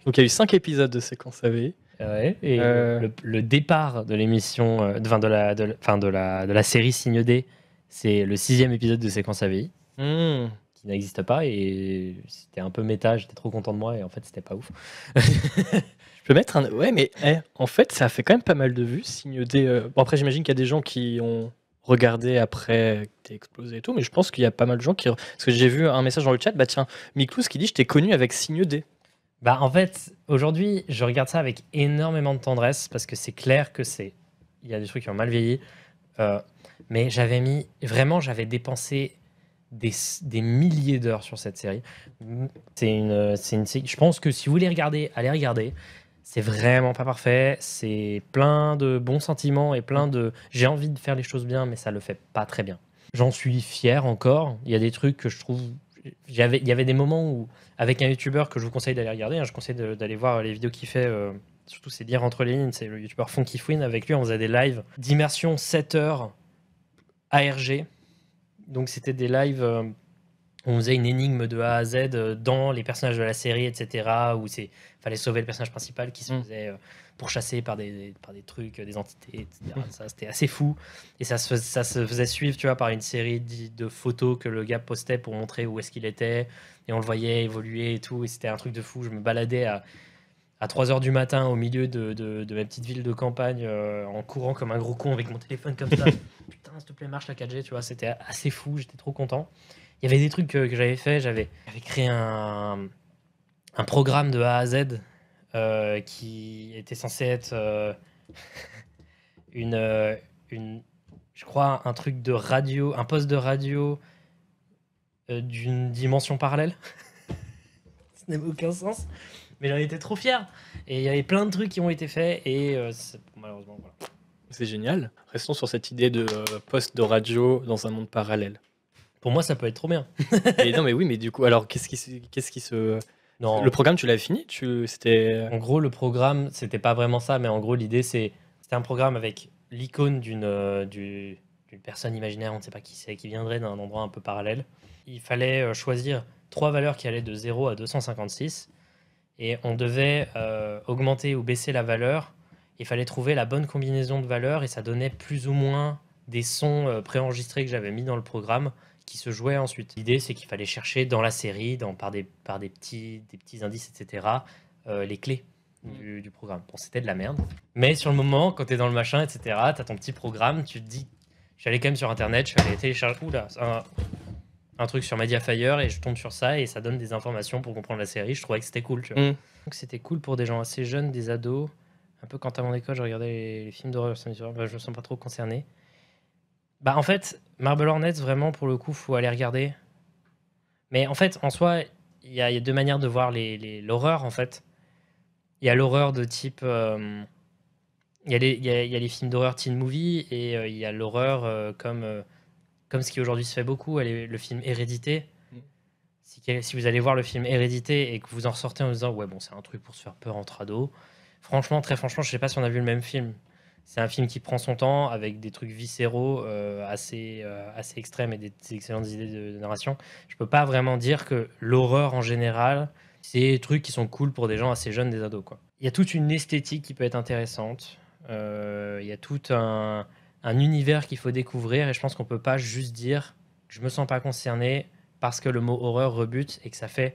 Donc, il y a eu 5 épisodes de séquence AVI. Ouais, et le départ de l'émission, de la série Signe D, c'est le 6e épisode de séquence AVI, qui n'existe pas, et c'était un peu méta, j'étais trop content de moi, et en fait, c'était pas ouf. Je peux mettre un. Ouais, mais en fait, ça a fait quand même pas mal de vues, Signe D. Bon, après, j'imagine qu'il y a des gens qui ont regardé après que t'es explosé et tout, mais je pense qu'il y a pas mal de gens qui. Parce que j'ai vu un message dans le chat, bah tiens, Miklous qui dit je t'ai connu avec Signe D. Bah, en fait, aujourd'hui, je regarde ça avec énormément de tendresse parce que c'est clair que il y a des trucs qui ont mal vieilli. Mais j'avais dépensé des milliers d'heures sur cette série. C'est une série. Je pense que si vous voulez regarder, allez regarder. C'est vraiment pas parfait. C'est plein de bons sentiments et plein de. J'ai envie de faire les choses bien, mais ça le fait pas très bien. J'en suis fier encore. Il y a des trucs que je trouve. Il y avait des moments où, avec un youtubeur que je vous conseille d'aller regarder, je conseille d'aller voir les vidéos qu'il fait, surtout c'est lire entre les lignes, c'est le youtubeur Funky Fouine. Avec lui, on faisait des lives d'immersion 7 heures ARG. Donc c'était des lives où on faisait une énigme de A à Z dans les personnages de la série, etc. Où il fallait sauver le personnage principal qui se faisait pourchasser par des trucs, des entités, etc. Ça, c'était assez fou. Et ça se faisait suivre, tu vois, par une série de photos que le gars postait pour montrer où est-ce qu'il était. Et on le voyait évoluer et tout. Et c'était un truc de fou. Je me baladais à 3h du matin au milieu de ma petite ville de campagne en courant comme un gros con avec mon téléphone comme ça. Putain, s'il te plaît, marche la 4G, tu vois. C'était assez fou. J'étais trop content. Il y avait des trucs que j'avais fait. J'avais créé un programme de A à Z qui était censé être je crois, un truc de radio, un poste de radio d'une dimension parallèle. Ça n'avait aucun sens. Mais j'en étais trop fier. Et il y avait plein de trucs qui ont été faits. Et malheureusement, voilà. C'est génial. Restons sur cette idée de poste de radio dans un monde parallèle. Pour moi, ça peut être trop bien. Et non, mais oui, mais du coup, alors qu'est-ce qui se. Non. Le programme, tu l'avais fini c'était... En gros, le programme, c'était pas vraiment ça, mais en gros, l'idée, c'était un programme avec l'icône d'une personne imaginaire, on ne sait pas qui c'est, qui viendrait d'un endroit un peu parallèle. Il fallait choisir 3 valeurs qui allaient de 0 à 256, et on devait augmenter ou baisser la valeur. Il fallait trouver la bonne combinaison de valeurs, et ça donnait plus ou moins des sons préenregistrés que j'avais mis dans le programme, qui se jouait ensuite. L'idée, c'est qu'il fallait chercher dans la série, par des petits indices, etc., les clés du programme. Bon, c'était de la merde. Mais sur le moment, quand tu es dans le machin, etc., tu as ton petit programme, tu te dis... J'allais quand même sur Internet, je suis allé télécharger un truc sur Mediafire et je tombe sur ça et ça donne des informations pour comprendre la série. Je trouvais que c'était cool, tu vois. Donc c'était cool pour des gens assez jeunes, des ados. Un peu quand à mon école, je regardais les films d'horreur, je me sens pas trop concerné. Bah en fait, Marble Hornets, vraiment, pour le coup, faut aller regarder. Mais en fait, en soi, il y a 2 manières de voir l'horreur, en fait. Il y a l'horreur de type... Il y a les films d'horreur teen movie et il y a l'horreur comme ce qui aujourd'hui se fait beaucoup, le film Hérédité. Si vous allez voir le film Hérédité et que vous en ressortez en vous disant « Ouais, bon, c'est un truc pour se faire peur entre ados », franchement, très franchement, je sais pas si on a vu le même film. C'est un film qui prend son temps avec des trucs viscéraux assez extrêmes et des excellentes idées de narration. Je peux pas vraiment dire que l'horreur en général, c'est des trucs qui sont cool pour des gens assez jeunes, des ados, quoi. Il y a toute une esthétique qui peut être intéressante. Il y a tout un univers qu'il faut découvrir et je pense qu'on peut pas juste dire je me sens pas concerné parce que le mot horreur rebute et que ça fait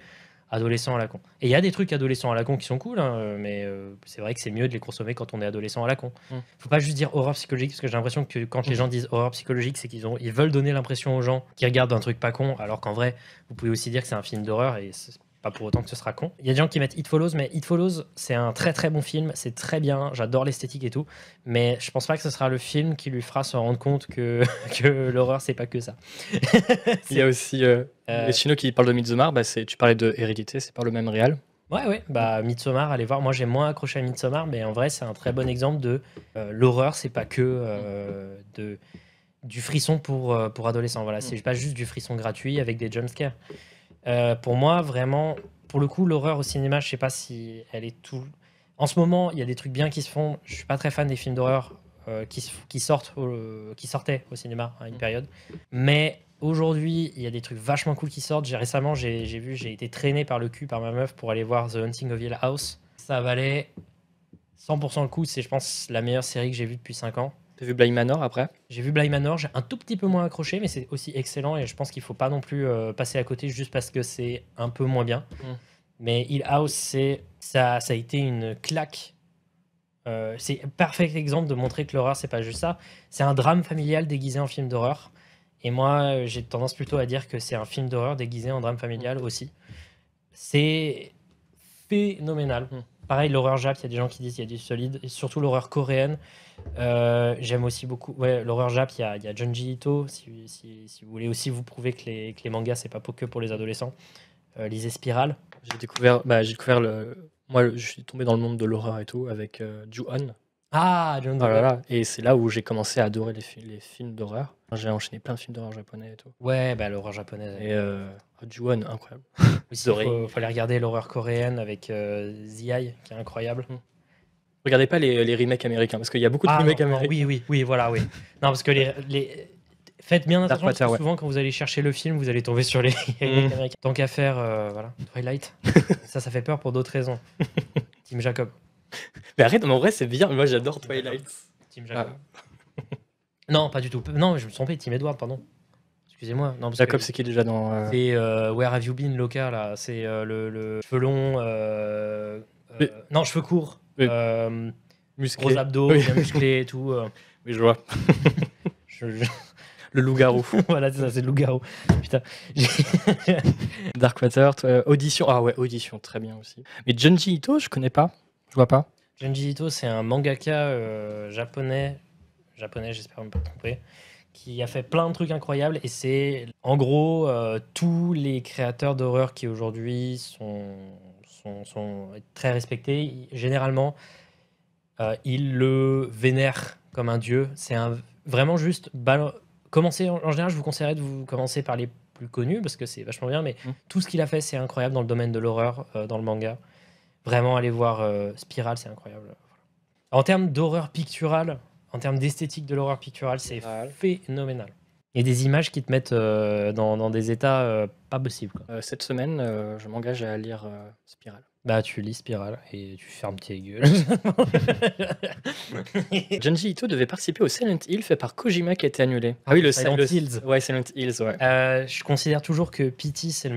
adolescent à la con. Et il y a des trucs adolescents à la con qui sont cool, hein, mais c'est vrai que c'est mieux de les consommer quand on est adolescent à la con. Faut pas juste dire horreur psychologique, parce que j'ai l'impression que quand les gens disent horreur psychologique, c'est qu'ils veulent donner l'impression aux gens qui regardent un truc pas con, alors qu'en vrai, vous pouvez aussi dire que c'est un film d'horreur et c'est pas pour autant que ce sera con. Il y a des gens qui mettent It Follows, mais It Follows, c'est un très très bon film, c'est très bien, j'adore l'esthétique et tout, mais je pense pas que ce sera le film qui lui fera se rendre compte que l'horreur, c'est pas que ça. Il y a aussi Chino qui parle de Midsommar, tu parlais de Hérédité, c'est par le même réal. Ouais, bah Midsommar, allez voir. Moi, j'ai moins accroché à Midsommar, mais en vrai, c'est un très bon exemple de l'horreur, c'est pas que du frisson pour adolescents. Voilà, c'est pas juste du frisson gratuit avec des jumpscares. Pour moi, vraiment, pour le coup, l'horreur au cinéma, je sais pas si elle est tout. En ce moment, il y a des trucs bien qui se font. Je suis pas très fan des films d'horreur qui sortaient au cinéma à une période, mais aujourd'hui, il y a des trucs vachement cool qui sortent. Récemment, j'ai été traîné par le cul par ma meuf pour aller voir The Haunting of Hill House. Ça valait 100% le coup. C'est, je pense, la meilleure série que j'ai vue depuis 5 ans. T'as vu Bly Manor après? J'ai vu Bly Manor, j'ai un tout petit peu moins accroché, mais c'est aussi excellent et je pense qu'il faut pas non plus passer à côté juste parce que c'est un peu moins bien. Mais Hill House, ça a été une claque. C'est un parfait exemple de montrer que l'horreur, c'est pas juste ça. C'est un drame familial déguisé en film d'horreur. Et moi, j'ai tendance plutôt à dire que c'est un film d'horreur déguisé en drame familial aussi. C'est phénoménal. Pareil, l'horreur jap, il y a des gens qui disent qu'il y a du solide, et surtout l'horreur coréenne. J'aime aussi beaucoup. Ouais, l'horreur jap, il y a Junji Ito. Si vous voulez aussi vous prouver que les mangas, c'est pas que pour les adolescents. Lisez Spiral. J'ai découvert moi, je suis tombé dans le monde de l'horreur et tout avec Ju-On. Ah, John Oh là là. Et c'est là où j'ai commencé à adorer les films d'horreur. J'ai enchaîné plein de films d'horreur japonais et tout. Ouais, bah l'horreur japonaise. Et Ju-On, incroyable. Aussi, il faut aller regarder l'horreur coréenne avec The Eye, qui est incroyable. Regardez pas les remakes américains, parce qu'il y a beaucoup de remakes américains. Oui, voilà, oui. Non, parce que faites bien attention, parce que Darkwater, souvent, quand vous allez chercher le film, vous allez tomber sur les remakes américains. Tant qu'à faire, voilà, Twilight. ça fait peur pour d'autres raisons. Team Jacob. Mais arrête, mais en vrai, c'est bien. Moi, j'adore Twilight. Team Jacob. Non, pas du tout. Non, je me suis trompé. Team Edward, pardon. Excusez-moi. Non, parce Jacob, que c'est qui déjà dans. c'est Where Have You Been, Loca, là. C'est le cheveux long. Non, cheveux courts. Musclé. Gros abdos, bien musclés et tout. Oui, je vois. Le loup-garou. Voilà, c'est ça, c'est le loup-garou. Putain. Darkwater, Audition. Ah ouais, Audition, très bien aussi. Mais Junji Ito, je connais pas. Je vois pas. Junji Ito, c'est un mangaka japonais, j'espère ne pas me tromper, qui a fait plein de trucs incroyables. Et c'est en gros tous les créateurs d'horreur qui aujourd'hui sont très respectés. Généralement, ils le vénèrent comme un dieu. C'est vraiment juste commencer. En général, je vous conseillerais de vous commencer par les plus connus parce que c'est vachement bien. Mais tout ce qu'il a fait, c'est incroyable dans le domaine de l'horreur, dans le manga. Vraiment, aller voir Spiral, c'est incroyable. En termes d'horreur picturale, en termes d'esthétique de l'horreur picturale, c'est phénoménal. Et des images qui te mettent dans des états pas possibles. Quoi. Cette semaine, je m'engage à lire Spiral. Bah, tu lis Spiral et tu fermes tes gueules. Junji Ito devait participer au Silent Hill fait par Kojima qui a été annulé. Ah oui, le Silent Hills. Ouais, Silent Hills, ouais. Je considère toujours que Pity, c'est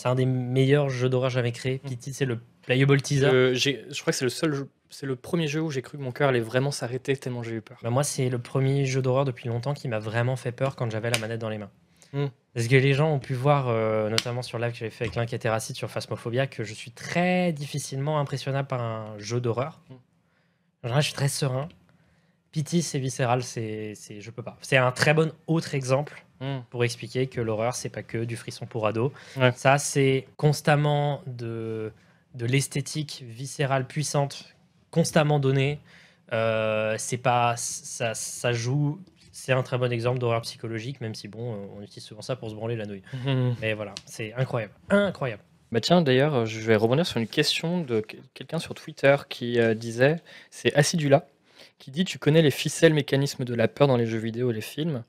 un des meilleurs jeux d'horreur jamais créés. Pity, c'est le playable teaser. Je crois que c'est le premier jeu où j'ai cru que mon cœur allait vraiment s'arrêter tellement j'ai eu peur. Bah moi, c'est le premier jeu d'horreur depuis longtemps qui m'a vraiment fait peur quand j'avais la manette dans les mains. Parce que les gens ont pu voir, notamment sur live que j'avais fait avec Link et Terracid sur Phasmophobia, que je suis très difficilement impressionnable par un jeu d'horreur. En général, je suis très serein. Pity, c'est viscéral, je peux pas. C'est un très bon autre exemple pour expliquer que l'horreur, c'est pas que du frisson pour ado. Ouais. Ça, c'est constamment de l'esthétique viscérale puissante, constamment donnée. C'est pas ça joue. C'est un très bon exemple d'horreur psychologique, même si bon, on utilise souvent ça pour se branler la nouille. Mais voilà, c'est incroyable, incroyable. Bah tiens, d'ailleurs, je vais rebondir sur une question de quelqu'un sur Twitter qui disait, c'est Acidula, qui dit: tu connais les ficelles mécanismes de la peur dans les jeux vidéo et les films.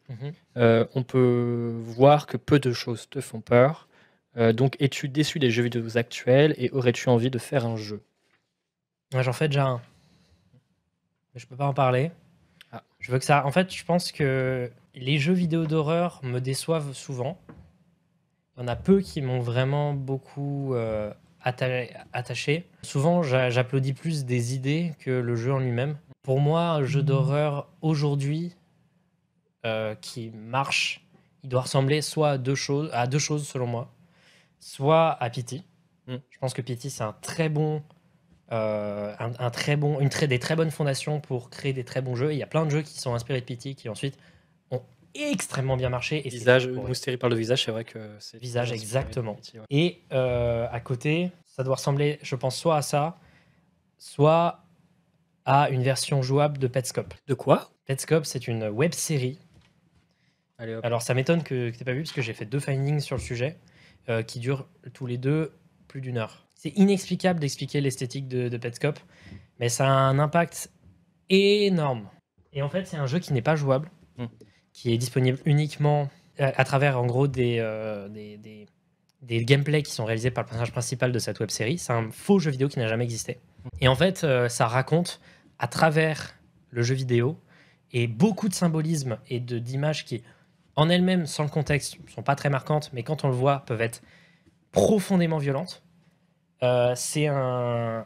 On peut voir que peu de choses te font peur. Donc, es-tu déçu des jeux vidéo actuels et aurais-tu envie de faire un jeu? Ouais, j'en fais déjà un. Mais je peux pas en parler. Je veux que ça. En fait, je pense que les jeux vidéo d'horreur me déçoivent souvent. Il y en a peu qui m'ont vraiment beaucoup attaché. Souvent, j'applaudis plus des idées que le jeu en lui-même. Pour moi, un jeu d'horreur aujourd'hui qui marche, il doit ressembler soit à deux choses selon moi, soit à Pity. Je pense que Pity, c'est un très bon. Des très bonnes fondations pour créer des très bons jeux. Et il y a plein de jeux qui sont inspirés de Pity qui ensuite ont extrêmement bien marché. Et visage, Mousteri parle de visage, c'est vrai que c'est visage exactement. Pity, ouais. Et à côté, ça doit ressembler, je pense, soit à ça, soit à une version jouable de Petscop. De quoi? Petscop, c'est une web série. Allez, hop. Alors ça m'étonne que tu n'aies pas vu parce que j'ai fait 2 findings sur le sujet qui durent tous les 2 plus d'1 heure. C'est inexplicable d'expliquer l'esthétique de Petscop, mais ça a un impact énorme. Et en fait, c'est un jeu qui n'est pas jouable, qui est disponible uniquement à travers en gros des gameplays qui sont réalisés par le personnage principal de cette web série. C'est un faux jeu vidéo qui n'a jamais existé. Et en fait, ça raconte à travers le jeu vidéo et beaucoup de symbolisme et d'images qui, en elles-mêmes, sans le contexte, sont pas très marquantes, mais quand on le voit, peuvent être profondément violentes. C'est un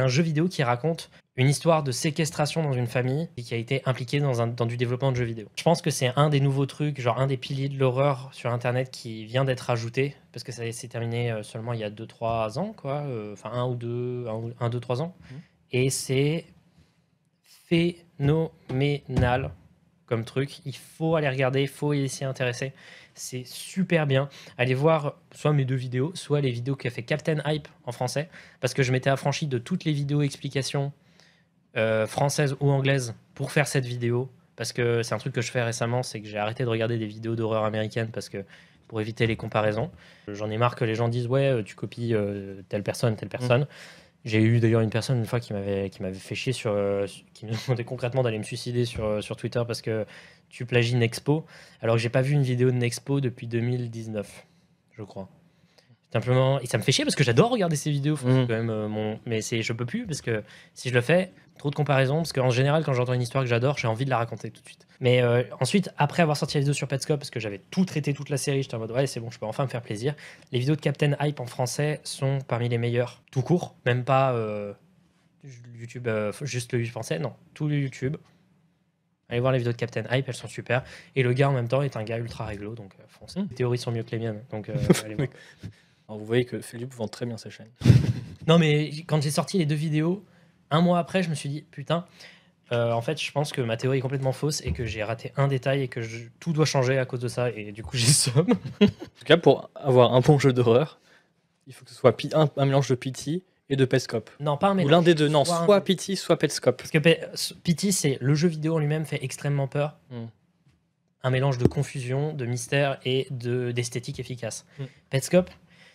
jeu vidéo qui raconte une histoire de séquestration dans une famille et qui a été impliquée dans du développement de jeux vidéo. Je pense que c'est un des nouveaux trucs, genre un des piliers de l'horreur sur Internet qui vient d'être ajouté, parce que ça s'est terminé seulement il y a 2-3 ans, quoi. Enfin, 1-2-3 ans. Et c'est phénoménal comme truc. Il faut aller regarder, il faut y s'y intéresser. C'est super bien. Allez voir soit mes 2 vidéos, soit les vidéos qu'a fait Captain Hype en français, parce que je m'étais affranchi de toutes les vidéos explications françaises ou anglaises pour faire cette vidéo, parce que c'est un truc que je fais récemment, c'est que j'ai arrêté de regarder des vidéos d'horreur américaines parce que pour éviter les comparaisons. J'en ai marre que les gens disent ouais, tu copies telle personne. J'ai eu d'ailleurs une personne une fois qui m'avait fait chier qui me demandait concrètement d'aller me suicider sur Twitter parce que tu plagies Nexpo, alors que j'ai pas vu une vidéo de Nexpo depuis 2019, je crois. Simplement, et ça me fait chier parce que j'adore regarder ces vidéos, quand même, mais je peux plus parce que si je le fais, trop de comparaisons, parce qu'en général, quand j'entends une histoire que j'adore, j'ai envie de la raconter tout de suite. Mais ensuite, après avoir sorti la vidéo sur Petscop, parce que j'avais tout traité, toute la série, j'étais en mode ouais, c'est bon, je peux enfin me faire plaisir. Les vidéos de Captain Hype en français sont parmi les meilleures, tout court, même pas YouTube, juste le français, non, tout le YouTube. Allez voir les vidéos de Captain Hype, elles sont super. Et le gars en même temps est un gars ultra réglo, donc foncez. Les théories sont mieux que les miennes, donc allez voir. Alors, vous voyez que Philippe vend très bien sa chaîne. Non, mais quand j'ai sorti les 2 vidéos, un mois après, je me suis dit, putain, en fait, je pense que ma théorie est complètement fausse et que j'ai raté un détail et que tout doit changer à cause de ça. Et du coup, j'ai somme. En tout cas, pour avoir un bon jeu d'horreur, il faut que ce soit un mélange de Pity et de Petscop. Non, pas un mélange. Ou l'un des deux. Non, soit Pity, soit Petscop. Parce que Pity, c'est le jeu vidéo en lui-même fait extrêmement peur. Un mélange de confusion, de mystère et d'esthétique efficace. Petscop,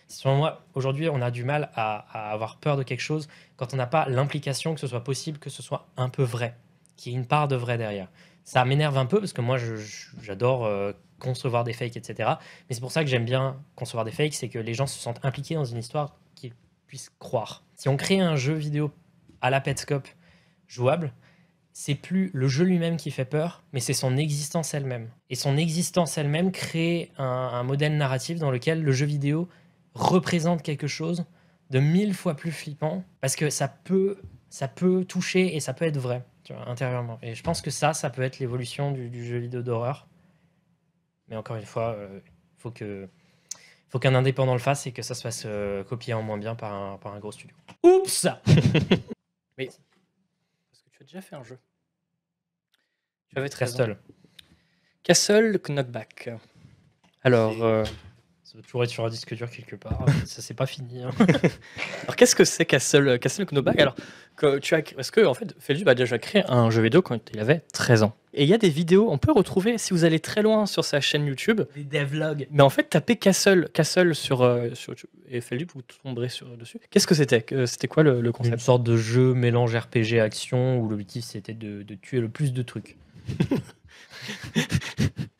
selon moi, aujourd'hui, on a du mal à avoir peur de quelque chose quand on n'a pas l'implication que ce soit possible, que ce soit un peu vrai, qu'il y ait une part de vrai derrière. Ça m'énerve un peu parce que moi, j'adore concevoir des fakes, etc. Mais c'est pour ça que j'aime bien concevoir des fakes, c'est que les gens se sentent impliqués dans une histoire qu'ils puissent croire. Si on crée un jeu vidéo à la Petscop jouable, c'est plus le jeu lui-même qui fait peur, mais c'est son existence elle-même. Et son existence elle-même crée un modèle narratif dans lequel le jeu vidéo représente quelque chose de 1000 fois plus flippant, parce que ça peut toucher et ça peut être vrai, tu vois, intérieurement. Et je pense que ça peut être l'évolution du jeu vidéo d'horreur. Mais encore une fois, faut qu'un indépendant le fasse et que ça se fasse copier en moins bien par un gros studio. Oups. Mais parce que tu as déjà fait un jeu. Tu avais Castle Knockback. Alors, ça doit toujours être sur un disque dur quelque part. Ça, c'est pas fini. Hein. Alors, qu'est-ce que c'est Castle Knockback? Alors, parce que en fait, Feldup a déjà créé un jeu vidéo quand il avait 13 ans. Et il y a des vidéos, on peut retrouver, si vous allez très loin sur sa chaîne YouTube, des devlogs. Mais en fait, tapez Castle sur YouTube et Feldup, vous tomberez dessus. Qu'est-ce que c'était? C'était quoi le concept? Une sorte de jeu mélange RPG action où l'objectif c'était de tuer le plus de trucs.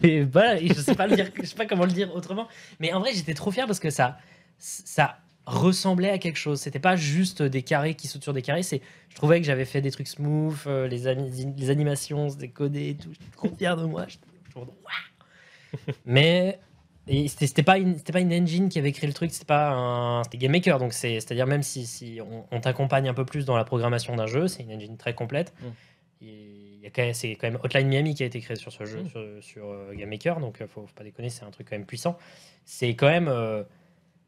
Et voilà, je sais pas comment le dire autrement. Mais en vrai, j'étais trop fier parce que ça ressemblait à quelque chose. C'était pas juste des carrés qui sautent sur des carrés. Je trouvais que j'avais fait des trucs smooth, les animations, c'était codé et tout. J'étais trop fier de moi. Mais c'était pas une engine qui avait créé le truc. C'était GameMaker. Donc c'est-à-dire même si on t'accompagne un peu plus dans la programmation d'un jeu, c'est une engine très complète. C'est quand même Hotline Miami qui a été créé sur ce jeu, sur GameMaker, donc faut pas déconner, c'est un truc quand même puissant. C'est quand même,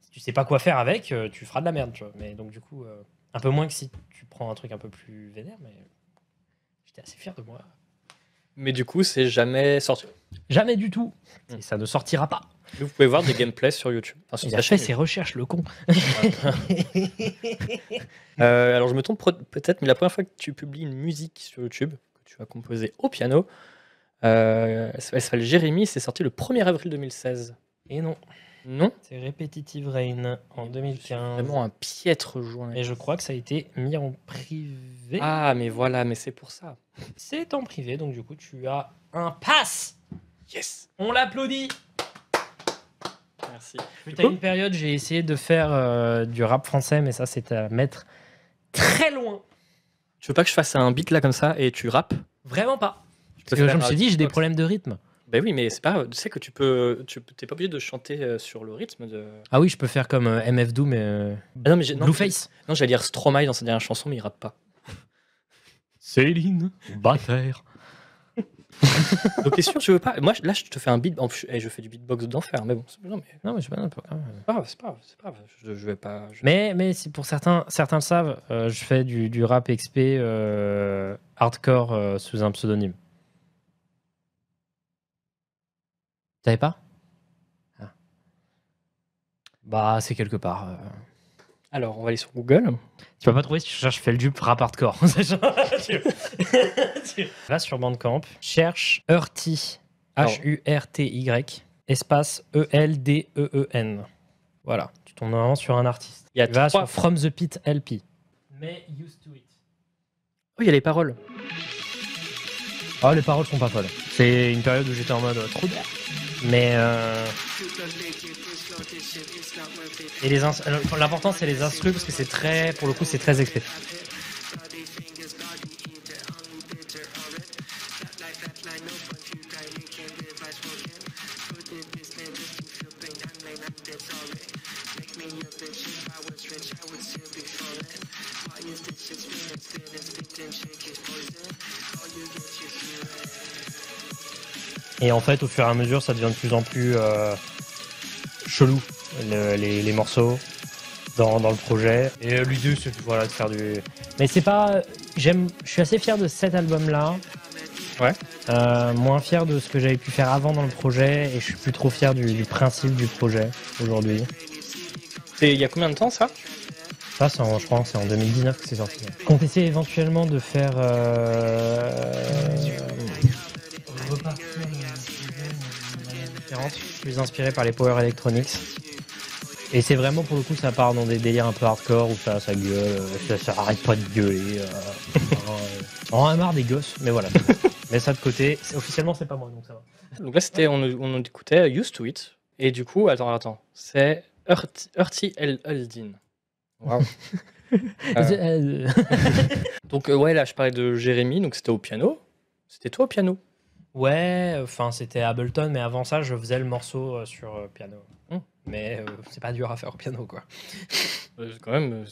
si tu sais pas quoi faire avec, tu feras de la merde, tu vois. Mais donc du coup, un peu moins que si tu prends un truc un peu plus vénère, mais j'étais assez fier de moi. Mais du coup, c'est jamais sorti. Jamais du tout. Et ça ne sortira pas. Vous pouvez voir des gameplays sur YouTube. Enfin, il a fait ses recherches, le con. Alors je me trompe peut-être, mais la première fois que tu publies une musique sur YouTube, que tu as composée au piano, elle s'appelle Jérémy, c'est sorti le 1er avril 2016. Et non. Non. C'est Repetitive Rain en 2015. Vraiment un piètre journée. Et je crois que ça a été mis en privé. Ah, mais voilà, mais c'est pour ça. C'est en privé, donc du coup, tu as un pass. Yes. On l'applaudit. Merci. À une période, j'ai essayé de faire du rap français, mais ça, c'est à mettre très loin. Tu veux pas que je fasse un beat là comme ça et tu rappes? Vraiment pas. peux Parce que je faire me suis un dit, j'ai des beatbox. problèmes de rythme. Ben oui, mais c'est pas grave. Tu sais que t'es pas obligé de chanter sur le rythme de. Ah oui, je peux faire comme MF Doom et Ah non, mais Blueface. Non, j'allais dire Stromae dans sa dernière chanson, mais il rappe pas. Céline, bataire. Donc t'es sûr, tu veux pas? Moi, là, je te fais un beat. En plus, je fais du beatbox d'enfer, mais bon. Non, mais Non, mais je sais pas. c'est pas grave, c'est pas grave, c'est pas grave. Je vais pas. Mais si pour certains le savent, je fais du rap XP hardcore sous un pseudonyme. Tu savais pas? Ah. Bah, c'est quelque part. Alors, on va aller sur Google. Tu vas pas trouver si tu cherches Feldup rap hardcore. Tu vas sur Bandcamp, cherche Hurty, H-U-R-T-Y, espace E-L-D-E-E-N. Voilà, tu tombes normalement sur un artiste. Il y a Va trois. sur From the Pit LP. Mais used to it. Oh, il y a les paroles. Oh, les paroles sont pas folles. C'est une période où j'étais en mode trop bien. Mais et l'important c'est les instrus parce que c'est très, pour le coup, c'est très expé. Et en fait, au fur et à mesure, ça devient de plus en plus chelou, les morceaux dans le projet. Et l'idée, c'est voilà, de faire du... Mais c'est pas... Je suis assez fier de cet album-là. Ouais. Moins fier de ce que j'avais pu faire avant dans le projet. Et je suis plus trop fier du principe du projet aujourd'hui. Il y a combien de temps, ça? Ça, je pense, c'est en 2019 que c'est sorti. Je compte essayer éventuellement de faire... repartir différente, plus inspiré par les Power Electronics. Et c'est vraiment, pour le coup, ça part dans des délires un peu hardcore où ça gueule, ça arrête pas de gueuler. On a marre des gosses, mais voilà. Mais ça de côté, officiellement c'est pas moi, donc ça va. Donc là, on écoutait Used to It. Et du coup, attends, c'est Hurty Eldin. Waouh. Donc ouais, là, je parlais de Jérémy, donc c'était au piano. C'était toi au piano? Ouais, enfin c'était Ableton, mais avant ça, je faisais le morceau sur piano. Mais c'est pas dur à faire au piano, quoi. Quand même.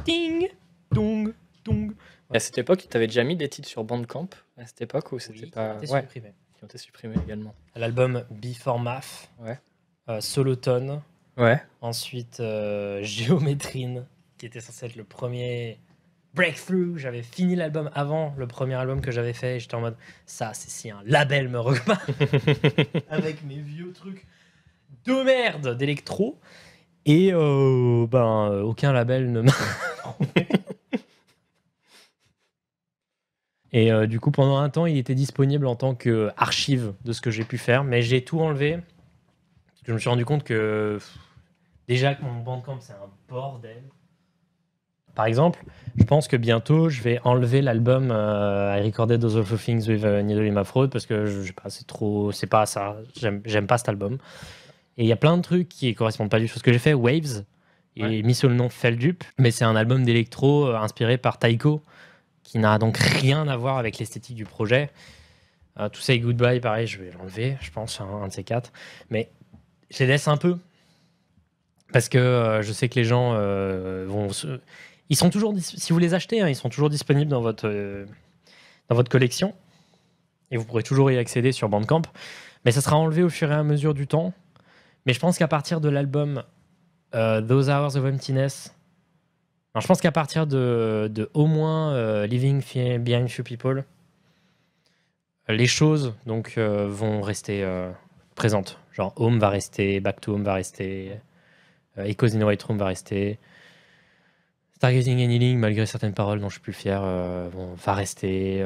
Ding, dong, dong. À cette époque, tu avais déjà mis des titres sur Bandcamp. À cette époque où c'était pas. Qui ont été supprimés également. L'album Before Math. Ouais. Solotone. Ouais. Ensuite, Géométrine, qui était censé être le premier breakthrough. J'avais fini l'album avant le premier album que j'avais fait. Et j'étais en mode, ça, c'est si un label me reconnaît. Avec mes vieux trucs de merde d'électro. Et aucun label ne m'a trouvé. Et du coup, pendant un temps, il était disponible en tant qu'archive de ce que j'ai pu faire. Mais j'ai tout enlevé. Parce que je me suis rendu compte que... Déjà que mon Bandcamp, c'est un bordel. Par exemple, je pense que bientôt, je vais enlever l'album I Recorded Those Awful Things with Needle in My Throat parce que je sais pas, c'est pas ça. J'aime pas cet album. Et il y a plein de trucs qui correspondent pas du tout. Ce que j'ai fait, Waves, et mis sous le nom Feldup, mais c'est un album d'électro inspiré par Taiko, qui n'a donc rien à voir avec l'esthétique du projet. To Say Goodbye, pareil, je vais l'enlever, je pense, un de ces quatre. Mais je les laisse un peu. Parce que je sais que les gens vont... Ils sont toujours... Si vous les achetez, ils sont toujours disponibles dans votre collection. Et vous pourrez toujours y accéder sur Bandcamp. Mais ça sera enlevé au fur et à mesure du temps. Mais je pense qu'à partir de l'album Those Hours of Emptiness... Alors, je pense qu'à partir de au moins Living Behind Few People, les choses donc, vont rester présentes. Genre Home va rester, Back to Home va rester... Echoes in the White Room va rester. Stargazing and Healing, malgré certaines paroles dont je suis plus fier, va rester.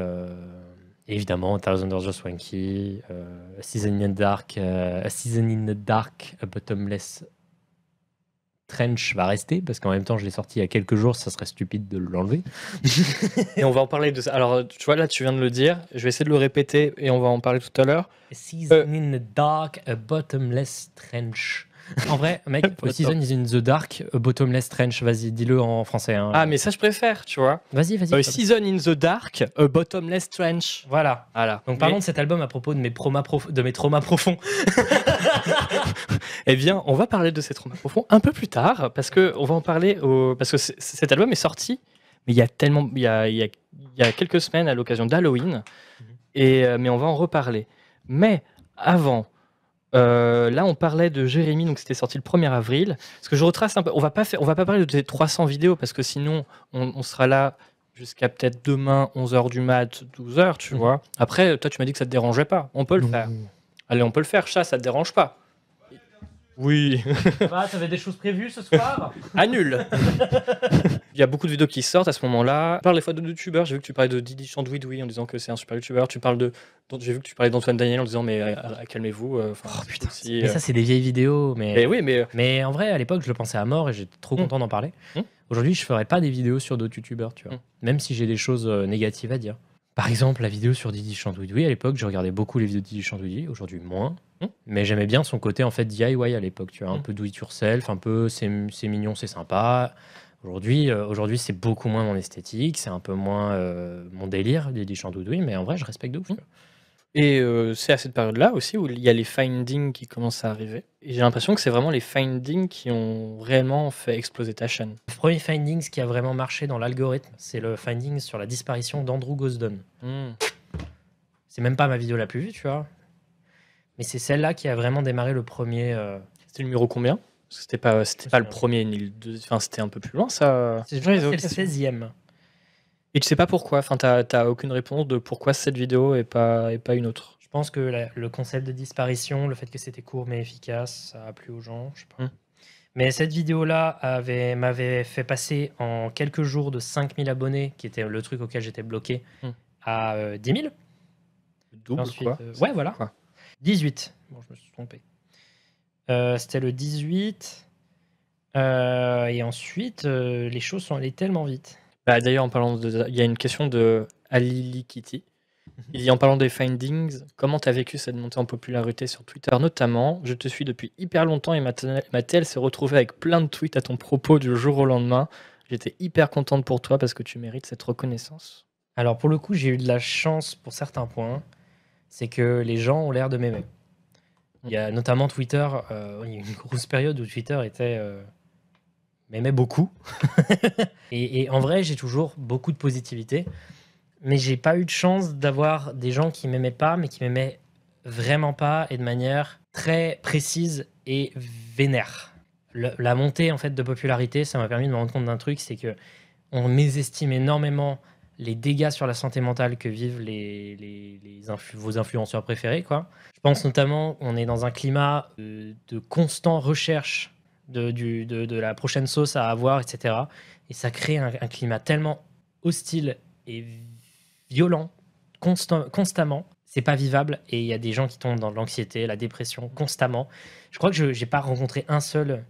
Évidemment, Thousand Doors of Swanky, A Season in the Dark, A Bottomless Trench va rester, parce qu'en même temps, je l'ai sorti il y a quelques jours, ça serait stupide de l'enlever. Et on va en parler de ça. Alors, tu vois, là, tu viens de le dire. Je vais essayer de le répéter et on va en parler tout à l'heure. Season in the dark, a bottomless trench. En vrai, mec, a season is in the dark, a bottomless trench. Vas-y, dis-le en français. Hein. Ah, mais ça, je préfère, tu vois. Vas-y. Season in the dark, a bottomless trench. Voilà. Donc, parlons Mais- de cet album à propos de mes traumas profonds. Eh bien, on va parler de ces traumas profonds un peu plus tard, parce que on va en parler parce que cet album est sorti, mais il y a quelques semaines à l'occasion d'Halloween, mais on va en reparler. Mais avant, là, on parlait de Jérémy, donc c'était sorti le 1er avril. Parce que je retrace un peu, on va pas parler de tes 300 vidéos, parce que sinon, on sera là jusqu'à peut-être demain, 11h du mat, 12h, tu vois. Après, toi, tu m'as dit que ça te dérangeait pas. On peut le faire. Allez, on peut le faire, chat, ça te dérange pas? Oui. Bah, t'avais des choses prévues ce soir? Annule. Il y a beaucoup de vidéos qui sortent à ce moment-là. Tu parles des fois de youtubeurs. J'ai vu que tu parlais de Didi Chandouidoui en disant que c'est un super youtubeur. J'ai vu que tu parlais d'Antoine Daniel en disant mais calmez-vous. Oh putain. Mais ça, c'est des vieilles vidéos. Mais en vrai, à l'époque, je le pensais à mort et j'étais trop content d'en parler. Aujourd'hui, je ferais pas des vidéos sur d'autres youtubeurs, tu vois. Même si j'ai des choses négatives à dire. Par exemple, la vidéo sur Didi Chandouidoui, à l'époque, je regardais beaucoup les vidéos de Didi Chandouidoui, aujourd'hui moins. Mais j'aimais bien son côté en fait DIY à l'époque, tu vois, un peu do it yourself, un peu c'est mignon, c'est sympa. Aujourd'hui, c'est beaucoup moins mon esthétique, c'est un peu moins mon délire, Didi Chandouidoui, mais en vrai, je respecte de ouf. Et c'est à cette période-là aussi où il y a les findings qui commencent à arriver. Et j'ai l'impression que c'est vraiment les findings qui ont réellement fait exploser ta chaîne. Le premier findings qui a vraiment marché dans l'algorithme, c'est le findings sur la disparition d'Andrew Gosden. C'est même pas ma vidéo la plus vue, tu vois. Mais c'est celle-là qui a vraiment démarré le premier. C'était le numéro combien? Parce que c'était pas le premier ni le deuxième. Enfin, c'était un peu plus loin, ça. C'est le 16e. Et tu sais pas pourquoi? Enfin, t'as aucune réponse de pourquoi cette vidéo et pas une autre? Je pense que le concept de disparition, le fait que c'était court mais efficace, ça a plu aux gens, je sais pas. Mais cette vidéo-là m'avait fait passer en quelques jours de 5000 abonnés, qui était le truc auquel j'étais bloqué, à 10 000. Double, ensuite, quoi. Ouais, voilà. Quoi 18. Bon, je me suis trompé. C'était le 18. Et ensuite, les choses sont allées tellement vite. Bah, d'ailleurs, en parlant de... Il y a une question de Alili Kitty. Il dit, en parlant des findings, comment tu as vécu cette montée en popularité sur Twitter notamment? Je te suis depuis hyper longtemps et ma TL s'est retrouvée avec plein de tweets à ton propos du jour au lendemain. J'étais hyper contente pour toi parce que tu mérites cette reconnaissance. Alors pour le coup, j'ai eu de la chance pour certains points. C'est que les gens ont l'air de m'aimer. Il y a notamment Twitter, il y a une grosse période où Twitter m'aimait beaucoup. et en vrai, j'ai toujours beaucoup de positivité. Mais j'ai pas eu de chance d'avoir des gens qui m'aimaient pas, mais qui m'aimaient vraiment pas et de manière très précise et vénère. La montée en fait de popularité, ça m'a permis de me rendre compte d'un truc, c'est que on mésestime énormément les dégâts sur la santé mentale que vivent vos influenceurs préférés, quoi. Je pense notamment qu'on est dans un climat de constant recherche de la prochaine sauce à avoir, etc. Et ça crée un climat tellement hostile et violent, constamment. C'est pas vivable et il y a des gens qui tombent dans l'anxiété, la dépression constamment. Je crois que je n'ai pas rencontré un seul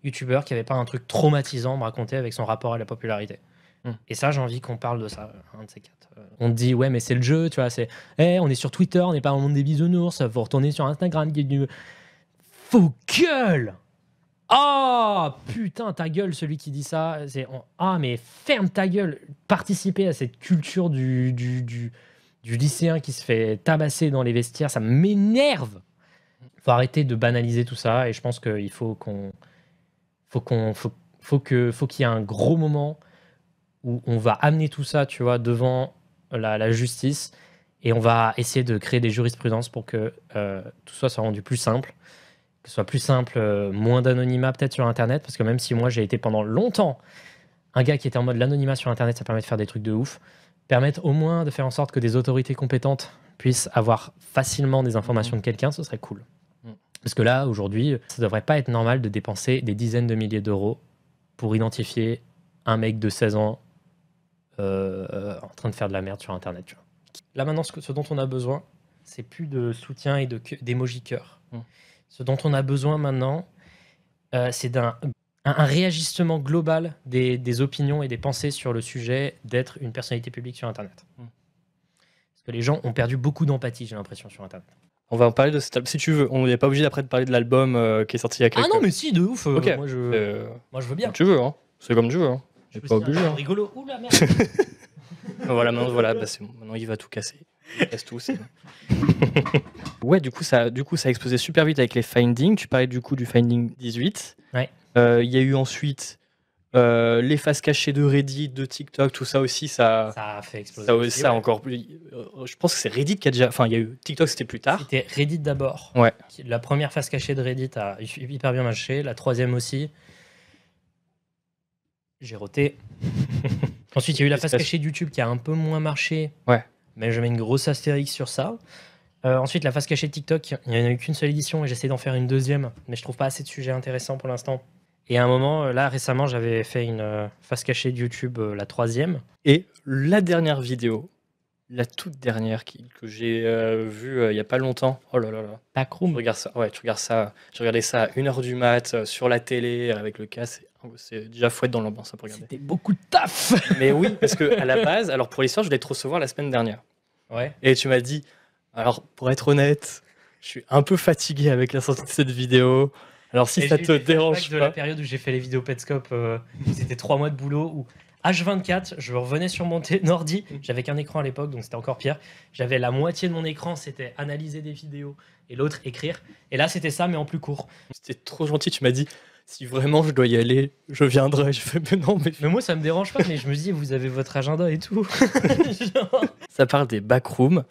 youtubeur qui avait pas un truc traumatisant à me raconter avec son rapport à la popularité. Et ça, j'ai envie qu'on parle de ça, un de ces quatre. On te dit, ouais, mais c'est le jeu, tu vois, on est sur Twitter, on n'est pas dans le monde des bisounours, faut retourner sur Instagram. Faux gueule! Oh, putain, ta gueule, celui qui dit ça. Mais ferme ta gueule. Participer à cette culture du lycéen qui se fait tabasser dans les vestiaires, ça m'énerve. Faut arrêter de banaliser tout ça et je pense qu'il faut qu'il y ait un gros moment où on va amener tout ça, tu vois, devant la justice et on va essayer de créer des jurisprudences pour que tout ça soit rendu plus simple, que ce soit plus simple, moins d'anonymat peut-être sur Internet, parce que même si moi j'ai été pendant longtemps un gars qui était en mode l'anonymat sur Internet, ça permet de faire des trucs de ouf, permettre au moins de faire en sorte que des autorités compétentes puissent avoir facilement des informations de quelqu'un, ce serait cool. Parce que là, aujourd'hui, ça devrait pas être normal de dépenser des dizaines de milliers d'euros pour identifier un mec de 16 ans en train de faire de la merde sur Internet. Tu vois. Là maintenant, ce dont on a besoin, c'est plus de soutien et d'émoji cœur. Ce dont on a besoin maintenant, c'est d'un un réajustement global des opinions et des pensées sur le sujet d'être une personnalité publique sur Internet. Parce que les gens ont perdu beaucoup d'empathie, j'ai l'impression, sur Internet. On va en parler de cet album si tu veux. On n'est pas obligé après de parler de l'album qui est sorti il y a quelques... Ah non, mais si, de ouf. Ok. Moi, je veux bien. Comme tu veux, hein. C'est comme tu veux. Hein. Je Pas obligé. Hein. Rigolo. Ouh la merde. Voilà, bah, c'est bon. Maintenant il va tout casser. Il casse tout, c'est bon. Ouais, du coup, ça a explosé super vite avec les findings. Tu parlais du coup du finding 18. Ouais. Il y a eu ensuite les faces cachées de Reddit, de TikTok, tout ça aussi, ça a fait exploser. Ça encore plus. Je pense que c'est Reddit qui a déjà. Enfin, il y a eu TikTok, c'était plus tard. C'était Reddit d'abord. Ouais. La première face cachée de Reddit a hyper bien marché. La troisième aussi. J'ai roté. Ensuite, il y a eu la face cachée de YouTube qui a un peu moins marché. Ouais. Mais je mets une grosse astérix sur ça. Ensuite, la face cachée de TikTok, il n'y en a eu qu'une seule édition et j'essaie d'en faire une deuxième. Mais je trouve pas assez de sujets intéressants pour l'instant. Et à un moment, là, récemment, j'avais fait une face cachée de YouTube, la troisième. Et la dernière vidéo, la toute dernière que j'ai vue il y a pas longtemps. Oh là là là. Backroom. Tu regardes ça. Ouais, tu regardes ça. J'ai regardé ça à 1h du mat sur la télé avec le casque. C'est déjà fouette dans l'ambiance pour regarder. C'était beaucoup de taf. Mais oui, parce que à la base, alors pour l'histoire, je voulais te recevoir la semaine dernière. Ouais. Et tu m'as dit, alors pour être honnête, je suis un peu fatigué avec la sortie de cette vidéo. Alors si ça te dérange pas. De la période où j'ai fait les vidéos Petscope, c'était 3 mois de boulot où H24, je revenais sur mon ordi, j'avais qu'un écran à l'époque, donc c'était encore pire. J'avais la moitié de mon écran, c'était analyser des vidéos, et l'autre écrire. Et là, c'était ça, mais en plus court. C'était trop gentil, tu m'as dit, si vraiment je dois y aller, je viendrai. Je fais, mais non, mais moi, ça me dérange pas, mais je me dis, vous avez votre agenda et tout. Ça parle des backrooms.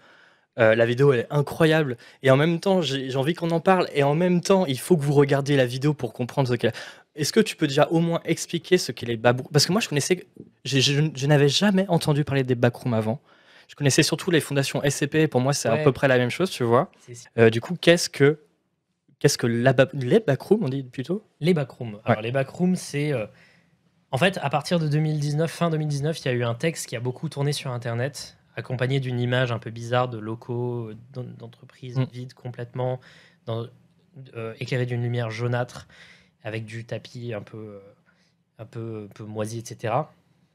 La vidéo elle est incroyable et en même temps j'ai envie qu'on en parle et en même temps il faut que vous regardiez la vidéo pour comprendre ce qu'elle. Est-ce que tu peux déjà au moins expliquer ce qu'est les backrooms? Parce que moi je connaissais, je n'avais jamais entendu parler des backrooms avant. Je connaissais surtout les fondations SCP. Pour moi c'est à peu près la même chose, tu vois. Du coup qu'est-ce que les backrooms on dit plutôt? Les backrooms. Alors les backrooms c'est en fait à partir de 2019, fin 2019, il y a eu un texte qui a beaucoup tourné sur Internet, accompagné d'une image un peu bizarre de locaux, d'entreprises vides complètement, éclairés d'une lumière jaunâtre, avec du tapis un peu moisi, etc.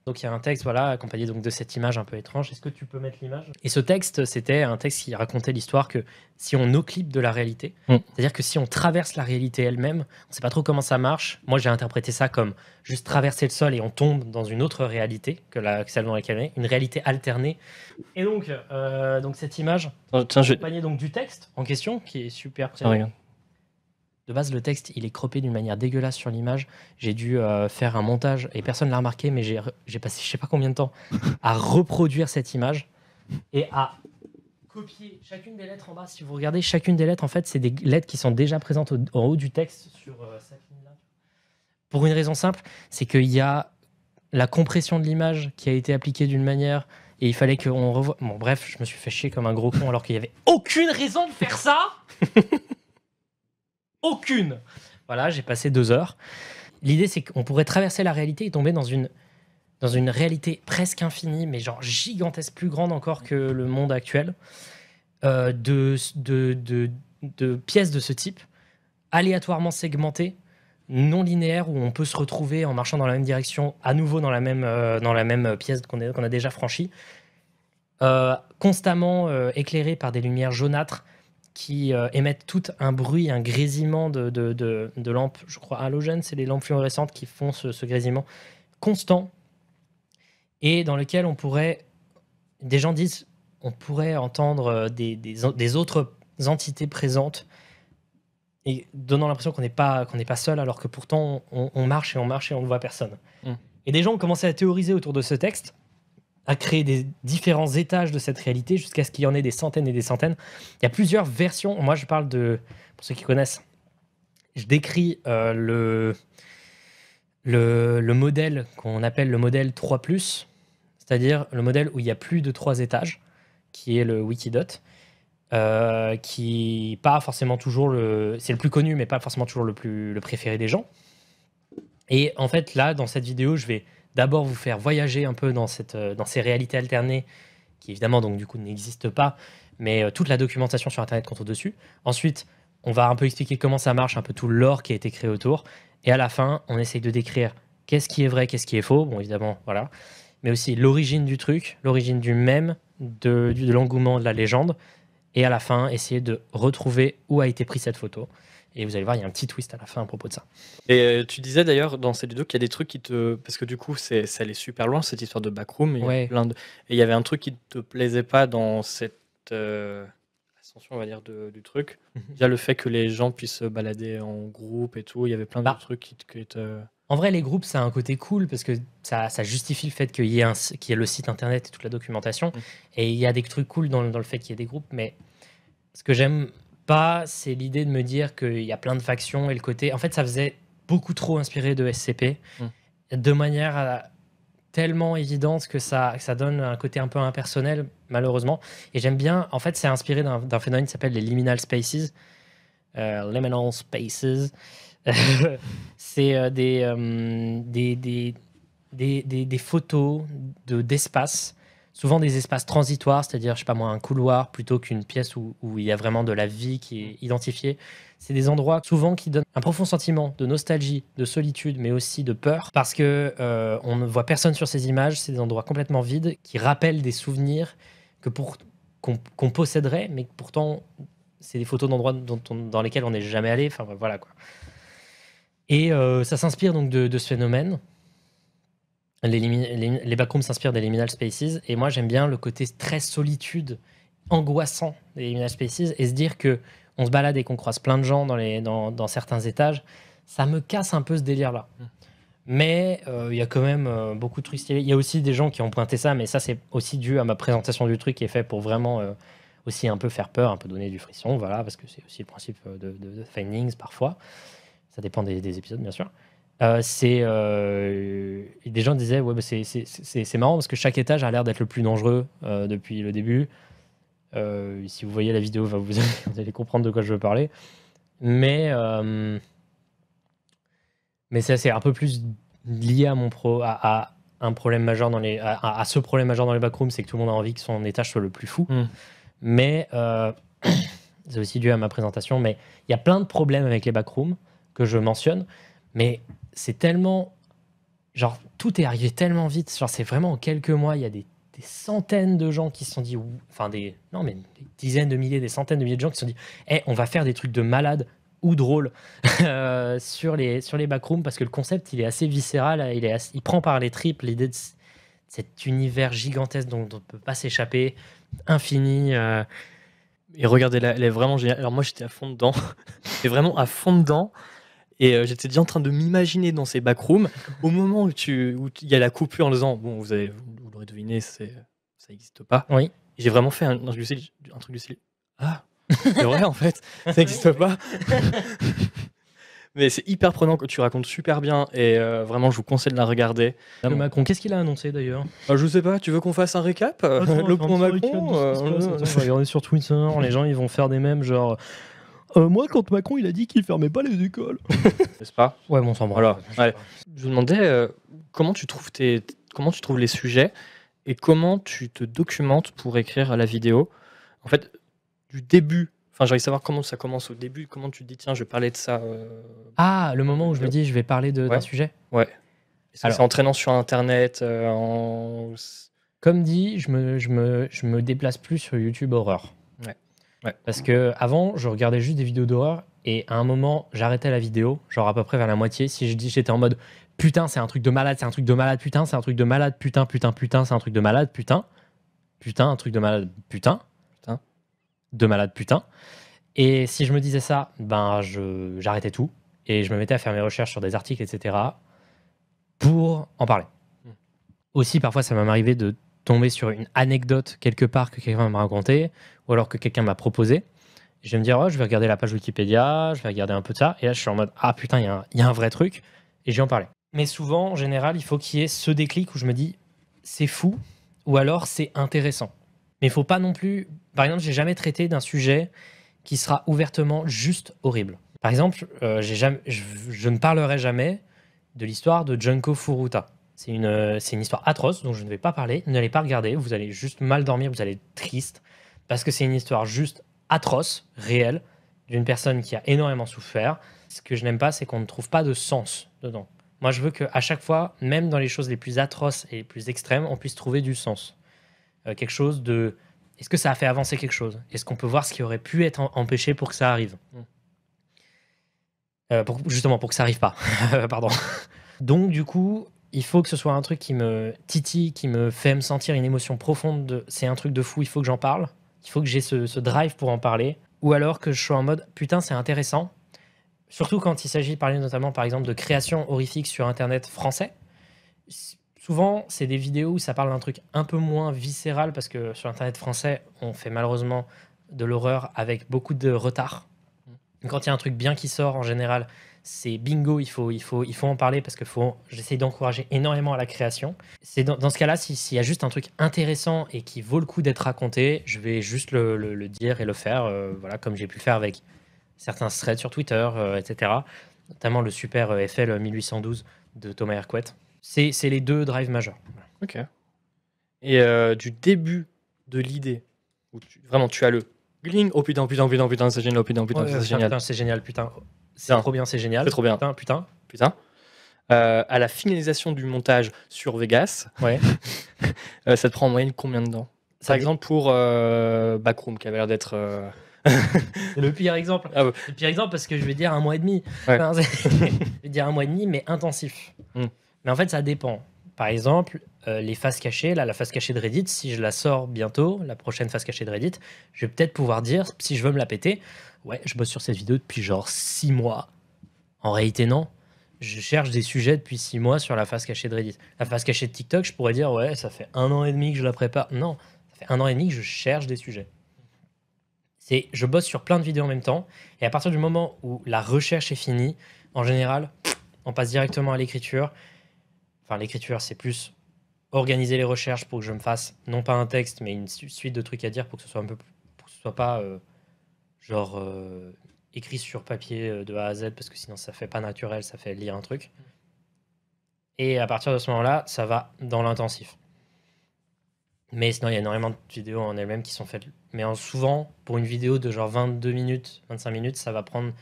Donc il y a un texte, voilà, accompagné donc de cette image un peu étrange. Est-ce que tu peux mettre l'image? Et ce texte, c'était un texte qui racontait l'histoire que si on occupe de la réalité, c'est-à-dire que si on traverse la réalité elle-même, on ne sait pas trop comment ça marche. Moi, j'ai interprété ça comme juste traverser le sol et on tombe dans une autre réalité que celle dans laquelle on est, une réalité alternée. Et donc cette image, accompagnée donc du texte en question, qui est super présent. De base, le texte, il est croppé d'une manière dégueulasse sur l'image. J'ai dû faire un montage, et personne ne l'a remarqué, mais j'ai passé je sais pas combien de temps à reproduire cette image et à copier chacune des lettres en bas. Si vous regardez, chacune des lettres, en fait, c'est des lettres qui sont déjà présentes en haut du texte sur cette ligne-là. Pour une raison simple, c'est qu'il y a la compression de l'image qui a été appliquée d'une manière, et il fallait qu'on revoie... Bon, bref, je me suis fait chier comme un gros con alors qu'il n'y avait aucune raison de faire ça. Aucune. Voilà, j'ai passé 2 heures. L'idée, c'est qu'on pourrait traverser la réalité et tomber dans une réalité presque infinie, mais genre gigantesque, plus grande encore que le monde actuel, de pièces de ce type, aléatoirement segmentées, non linéaires, où on peut se retrouver en marchant dans la même direction, à nouveau dans la même pièce qu'on a déjà franchie, constamment éclairées par des lumières jaunâtres, qui émettent tout un bruit, un grésillement de lampes, je crois halogènes, c'est les lampes fluorescentes qui font ce grésillement constant, et dans lequel des gens disent, on pourrait entendre des autres entités présentes, et donnant l'impression qu'on n'est pas seul, alors que pourtant on marche et on ne voit personne. Et des gens ont commencé à théoriser autour de ce texte, à créer des différents étages de cette réalité jusqu'à ce qu'il y en ait des centaines et des centaines. Il y a plusieurs versions. Moi, je parle pour ceux qui connaissent, je décris le modèle qu'on appelle le modèle 3+, c'est-à-dire le modèle où il y a plus de 3 étages, qui est le Wikidot, qui pas forcément toujours c'est le plus connu, mais pas forcément toujours le préféré des gens. Et en fait, là, dans cette vidéo, je vais d'abord vous faire voyager un peu dans ces réalités alternées qui évidemment donc du coup n'existent pas, mais toute la documentation sur Internet compte au-dessus. Ensuite, on va un peu expliquer comment ça marche, un peu tout l'or qui a été créé autour. Et à la fin, on essaye de décrire qu'est-ce qui est vrai, qu'est-ce qui est faux. Bon, évidemment, voilà. Mais aussi l'origine du truc, l'origine du mème, de l'engouement, de la légende. Et à la fin, essayer de retrouver où a été prise cette photo. Et vous allez voir, il y a un petit twist à la fin à propos de ça. Et tu disais d'ailleurs dans cette vidéo qu'il y a des trucs qui te... Parce que du coup, ça allait super loin, cette histoire de backroom. Ouais. Et il y avait un truc qui te plaisait pas dans cette ascension, on va dire, du truc. Il y a le fait que les gens puissent se balader en groupe et tout. Il y avait plein de trucs qui te... En vrai, les groupes, ça a un côté cool parce que ça justifie le fait qu'il y ait le site internet et toute la documentation. Et il y a des trucs cool dans le fait qu'il y ait des groupes. Mais ce que j'aime pas, c'est l'idée de me dire qu'il y a plein de factions et le côté. En fait, ça faisait beaucoup trop inspiré de SCP de manière tellement évidente que ça donne un côté un peu impersonnel, malheureusement. Et j'aime bien. En fait, c'est inspiré d'un phénomène qui s'appelle les liminal spaces. Liminal spaces. C'est des photos d'espace, souvent des espaces transitoires, c'est-à-dire, je sais pas moi, un couloir plutôt qu'une pièce où il y a vraiment de la vie qui est identifiée. C'est des endroits souvent qui donnent un profond sentiment de nostalgie, de solitude, mais aussi de peur, parce que on ne voit personne sur ces images. C'est des endroits complètement vides qui rappellent des souvenirs qu'on posséderait, mais que pourtant c'est des photos d'endroits dans lesquels on n'est jamais allé. Enfin voilà quoi. Et ça s'inspire donc de ce phénomène. Les backrooms s'inspirent des liminal spaces. Et moi, j'aime bien le côté très solitude, angoissant des liminal spaces. Et se dire que on se balade et qu'on croise plein de gens dans certains étages, ça me casse un peu ce délire-là. Mais il y a quand même beaucoup de trucs stylés. Il y a aussi des gens qui ont pointé ça, mais ça, c'est aussi dû à ma présentation du truc qui est fait pour vraiment aussi un peu faire peur, un peu donner du frisson. Voilà, parce que c'est aussi le principe de Findings parfois. Ça dépend des épisodes, bien sûr. Des gens disaient, ouais, bah c'est marrant parce que chaque étage a l'air d'être le plus dangereux depuis le début. Si vous voyez la vidéo, vous allez comprendre de quoi je veux parler. Mais c'est un peu plus lié à un problème majeur à ce problème majeur dans les backrooms, c'est que tout le monde a envie que son étage soit le plus fou. Mais c'est aussi dû à ma présentation. Mais il y a plein de problèmes avec les backrooms que je mentionne, mais c'est tellement... Genre, tout est arrivé tellement vite. Genre, c'est vraiment en quelques mois, il y a des centaines de gens qui se sont dit... Enfin, des dizaines de milliers, des centaines de milliers de gens qui se sont dit hey, on va faire des trucs de malade ou drôles sur les backrooms, parce que le concept, il est assez viscéral, il prend par les tripes l'idée de cet univers gigantesque dont on ne peut pas s'échapper, infini... Et regardez, elle est vraiment géniale. Alors moi, j'étais à fond dedans. J'étais vraiment à fond dedans. Et j'étais déjà en train de m'imaginer dans ces backrooms. Au moment où il y a la coupure en disant, bon, vous l'aurez deviné, ça n'existe pas. Oui. J'ai vraiment fait un truc du style. Ah, c'est vrai en fait, ça n'existe pas. Mais c'est hyper prenant, que tu racontes super bien. Et vraiment, je vous conseille de la regarder. Macron, qu'est-ce qu'il a annoncé d'ailleurs? Je sais pas, tu veux qu'on fasse un récap? Le point Macron. On va regarder sur Twitter, les gens ils vont faire des mèmes genre... moi, quand Macron il a dit qu'il fermait pas les écoles. N'est-ce pas? Ouais, bon, ça voilà. Je vous demandais comment tu trouves les sujets et comment tu te documentes pour écrire la vidéo. En fait, du début. Enfin, j'aimerais savoir comment ça commence au début. Comment tu te dis tiens, je vais parler de ça. Ah, le moment où je me dis je vais parler d'un sujet. Ouais. C'est en traînant sur Internet. Comme dit, je me déplace plus sur YouTube horreur. Ouais. Parce que avant, je regardais juste des vidéos d'horreur et à un moment, j'arrêtais la vidéo, genre à peu près vers la moitié. Si j'étais en mode putain, c'est un truc de malade, c'est un truc de malade, putain, c'est un truc de malade, putain, c'est un truc de malade, putain, un truc de malade, putain, de malade, putain. Et si je me disais ça, ben j'arrêtais tout et je me mettais à faire mes recherches sur des articles, etc. pour en parler. Aussi, parfois, ça m'est arrivé de tomber sur une anecdote quelque part que quelqu'un m'a raconté ou alors que quelqu'un m'a proposé. Et je vais me dire, oh, je vais regarder la page Wikipédia, je vais regarder un peu de ça. Et là, je suis en mode, ah putain, il y a un vrai truc. Et je vais en parler. Mais souvent, en général, il faut qu'il y ait ce déclic où je me dis, c'est fou ou alors c'est intéressant. Mais il faut pas non plus... Par exemple, j'ai jamais traité d'un sujet qui sera ouvertement juste horrible. Par exemple, je ne parlerai jamais de l'histoire de Junko Furuta. C'est une histoire atroce dont je ne vais pas parler. N'allez pas regarder, vous allez juste mal dormir, vous allez être triste. Parce que c'est une histoire juste atroce, réelle, d'une personne qui a énormément souffert. Ce que je n'aime pas, c'est qu'on ne trouve pas de sens dedans. Moi, je veux qu'à chaque fois, même dans les choses les plus atroces et les plus extrêmes, on puisse trouver du sens. Quelque chose de... Est-ce que ça a fait avancer quelque chose? Est-ce qu'on peut voir ce qui aurait pu être empêché pour que ça arrive? Justement, pour que ça arrive pas. Pardon. Donc, du coup, il faut que ce soit un truc qui me titille, qui me fait me sentir une émotion profonde de c'est un truc de fou, il faut que j'en parle. Il faut que j'ai ce drive pour en parler. Ou alors que je sois en mode putain, c'est intéressant. Surtout quand il s'agit de parler notamment, par exemple, de création horrifique sur Internet français. Souvent, c'est des vidéos où ça parle d'un truc un peu moins viscéral parce que sur Internet français, on fait malheureusement de l'horreur avec beaucoup de retard. Quand il y a un truc bien qui sort, en général, c'est bingo, il faut en parler parce que j'essaie d'encourager énormément à la création. C'est dans ce cas-là, s'il y a juste un truc intéressant et qui vaut le coup d'être raconté, je vais juste le dire et le faire, voilà, comme j'ai pu faire avec certains threads sur Twitter, etc. Notamment le super FL 1812 de Thomas Hercouet. C'est les deux drives majeurs. Ok. Et du début de l'idée, où vraiment tu as le gling, oh putain, putain, putain, putain, c'est génial, oh putain, putain, c'est génial. Putain, c'est génial, putain. C'est trop bien, c'est génial. C'est trop bien. Putain, putain. Putain. À la finalisation du montage sur Vegas, ouais. Ça te prend en moyenne combien de temps? Par exemple, pour Backroom, qui avait l'air d'être... C'est le pire exemple. Ah ouais. Le pire exemple parce que je vais dire 1 mois et demi. Ouais. Enfin, je vais dire 1 mois et demi, mais intensif. Mais en fait, ça dépend. Par exemple, les faces cachées, là, la face cachée de Reddit, si je la sors bientôt, la prochaine face cachée de Reddit, je vais peut-être pouvoir dire, si je veux me la péter, ouais, je bosse sur cette vidéo depuis genre 6 mois. En réalité, non. Je cherche des sujets depuis 6 mois sur la face cachée de Reddit. La face cachée de TikTok, je pourrais dire, ouais, ça fait 1 an et demi que je la prépare. Non, ça fait 1 an et demi que je cherche des sujets. Je bosse sur plein de vidéos en même temps, et à partir du moment où la recherche est finie, en général, on passe directement à l'écriture. Enfin, l'écriture, c'est plus organiser les recherches pour que je me fasse, non pas un texte, mais une suite de trucs à dire pour que ce soit un peu plus, pour que ce soit pas écrit sur papier de A à Z, parce que sinon ça fait pas naturel, ça fait lire un truc. Et à partir de ce moment-là, ça va dans l'intensif. Mais sinon, il y a énormément de vidéos en elles-mêmes qui sont faites. Mais souvent, pour une vidéo de genre 22 minutes, 25 minutes, ça va prendre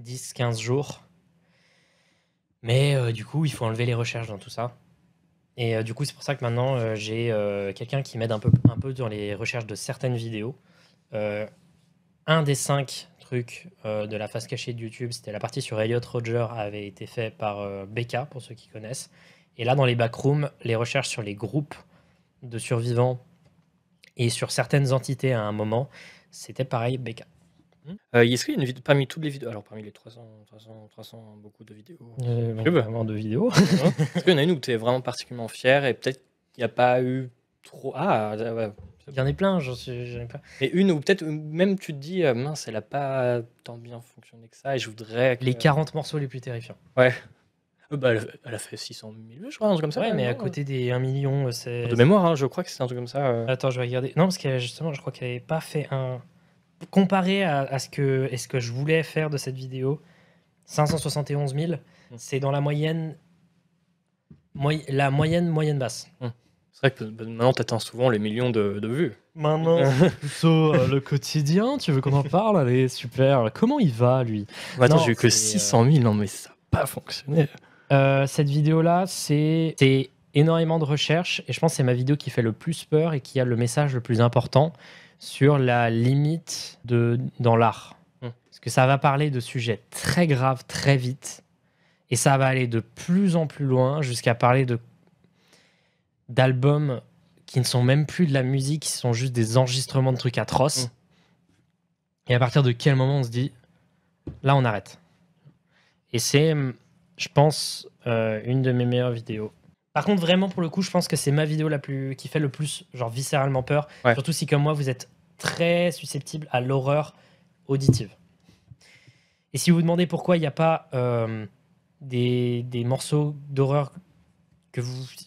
10-15 jours. Mais du coup, il faut enlever les recherches dans tout ça. Et du coup, c'est pour ça que maintenant, j'ai quelqu'un qui m'aide un peu dans les recherches de certaines vidéos. Un des 5 trucs de la face cachée de YouTube, c'était la partie sur Elliot Rodger, avait été fait par Becca, pour ceux qui connaissent. Et là, dans les backrooms, les recherches sur les groupes de survivants et sur certaines entités à un moment, c'était pareil, Becca. Est-ce qu'il y a une vidéo parmi toutes les vidéos? Alors, parmi les 300 beaucoup de vidéos. Vraiment de vidéos. Est-ce qu'il y en a une où tu es vraiment particulièrement fier et peut-être qu'il n'y a pas eu trop. Ah, ouais. Il y en a plein, j'en ai plein. Et une où peut-être même tu te dis, mince, elle n'a pas tant bien fonctionné que ça et je voudrais. Les 40 morceaux les plus terrifiants. Ouais. Elle a fait 600 000 vues, je crois, un truc comme ça. Ouais, mais à côté des 1 million, c'est. De mémoire, hein, je crois que c'est un truc comme ça. Attends, je vais regarder. Non, parce que justement, je crois qu'elle n'avait pas fait un. Comparé à ce que je voulais faire de cette vidéo, 571 000, c'est dans la moyenne. La moyenne basse. C'est vrai que maintenant, tu atteins souvent les millions de vues. Maintenant, plutôt le quotidien, tu veux qu'on en parle? Allez, super. Comment il va, lui? Attends, j'ai eu que 600 000, non, mais ça n'a pas fonctionné. Cette vidéo-là, c'est énormément de recherches, et je pense que c'est ma vidéo qui fait le plus peur et qui a le message le plus important sur la limite dans l'art. Parce que ça va parler de sujets très graves très vite, et ça va aller de plus en plus loin jusqu'à parler d'albums qui ne sont même plus de la musique, qui sont juste des enregistrements de trucs atroces. Et à partir de quel moment on se dit, là on arrête. Et c'est, je pense, une de mes meilleures vidéos. Par contre, vraiment, pour le coup, je pense que c'est ma vidéo qui fait le plus, genre, viscéralement peur. Ouais. Surtout si, comme moi, vous êtes très susceptible à l'horreur auditive. Et si vous vous demandez pourquoi il n'y a pas des morceaux d'horreur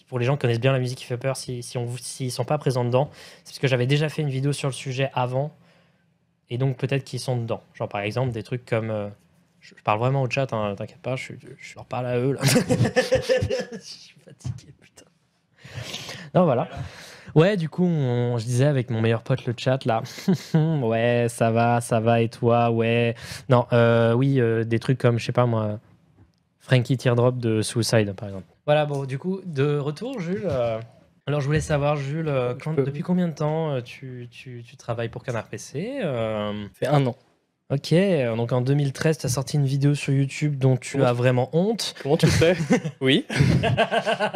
pour les gens qui connaissent bien la musique qui fait peur, s'ils ne sont pas présents dedans, c'est parce que j'avais déjà fait une vidéo sur le sujet avant, et donc peut-être qu'ils sont dedans. Genre, par exemple, des trucs comme... je parle vraiment au chat, hein, t'inquiète pas, je leur parle à eux, là. Je suis fatigué, putain. Non, voilà. Ouais, du coup, je disais avec mon meilleur pote le chat là. Ouais, ça va, et toi, ouais. Non, oui, des trucs comme, je sais pas moi, Frankie Teardrop de Suicide, par exemple. Voilà, bon, du coup, de retour, Jules. Alors, je voulais savoir, Jules, depuis combien de temps tu travailles pour Canard PC Ça fait 1 an. Ok, donc en 2013, tu as sorti une vidéo sur YouTube dont tu as vraiment honte. Comment tu sais? Oui.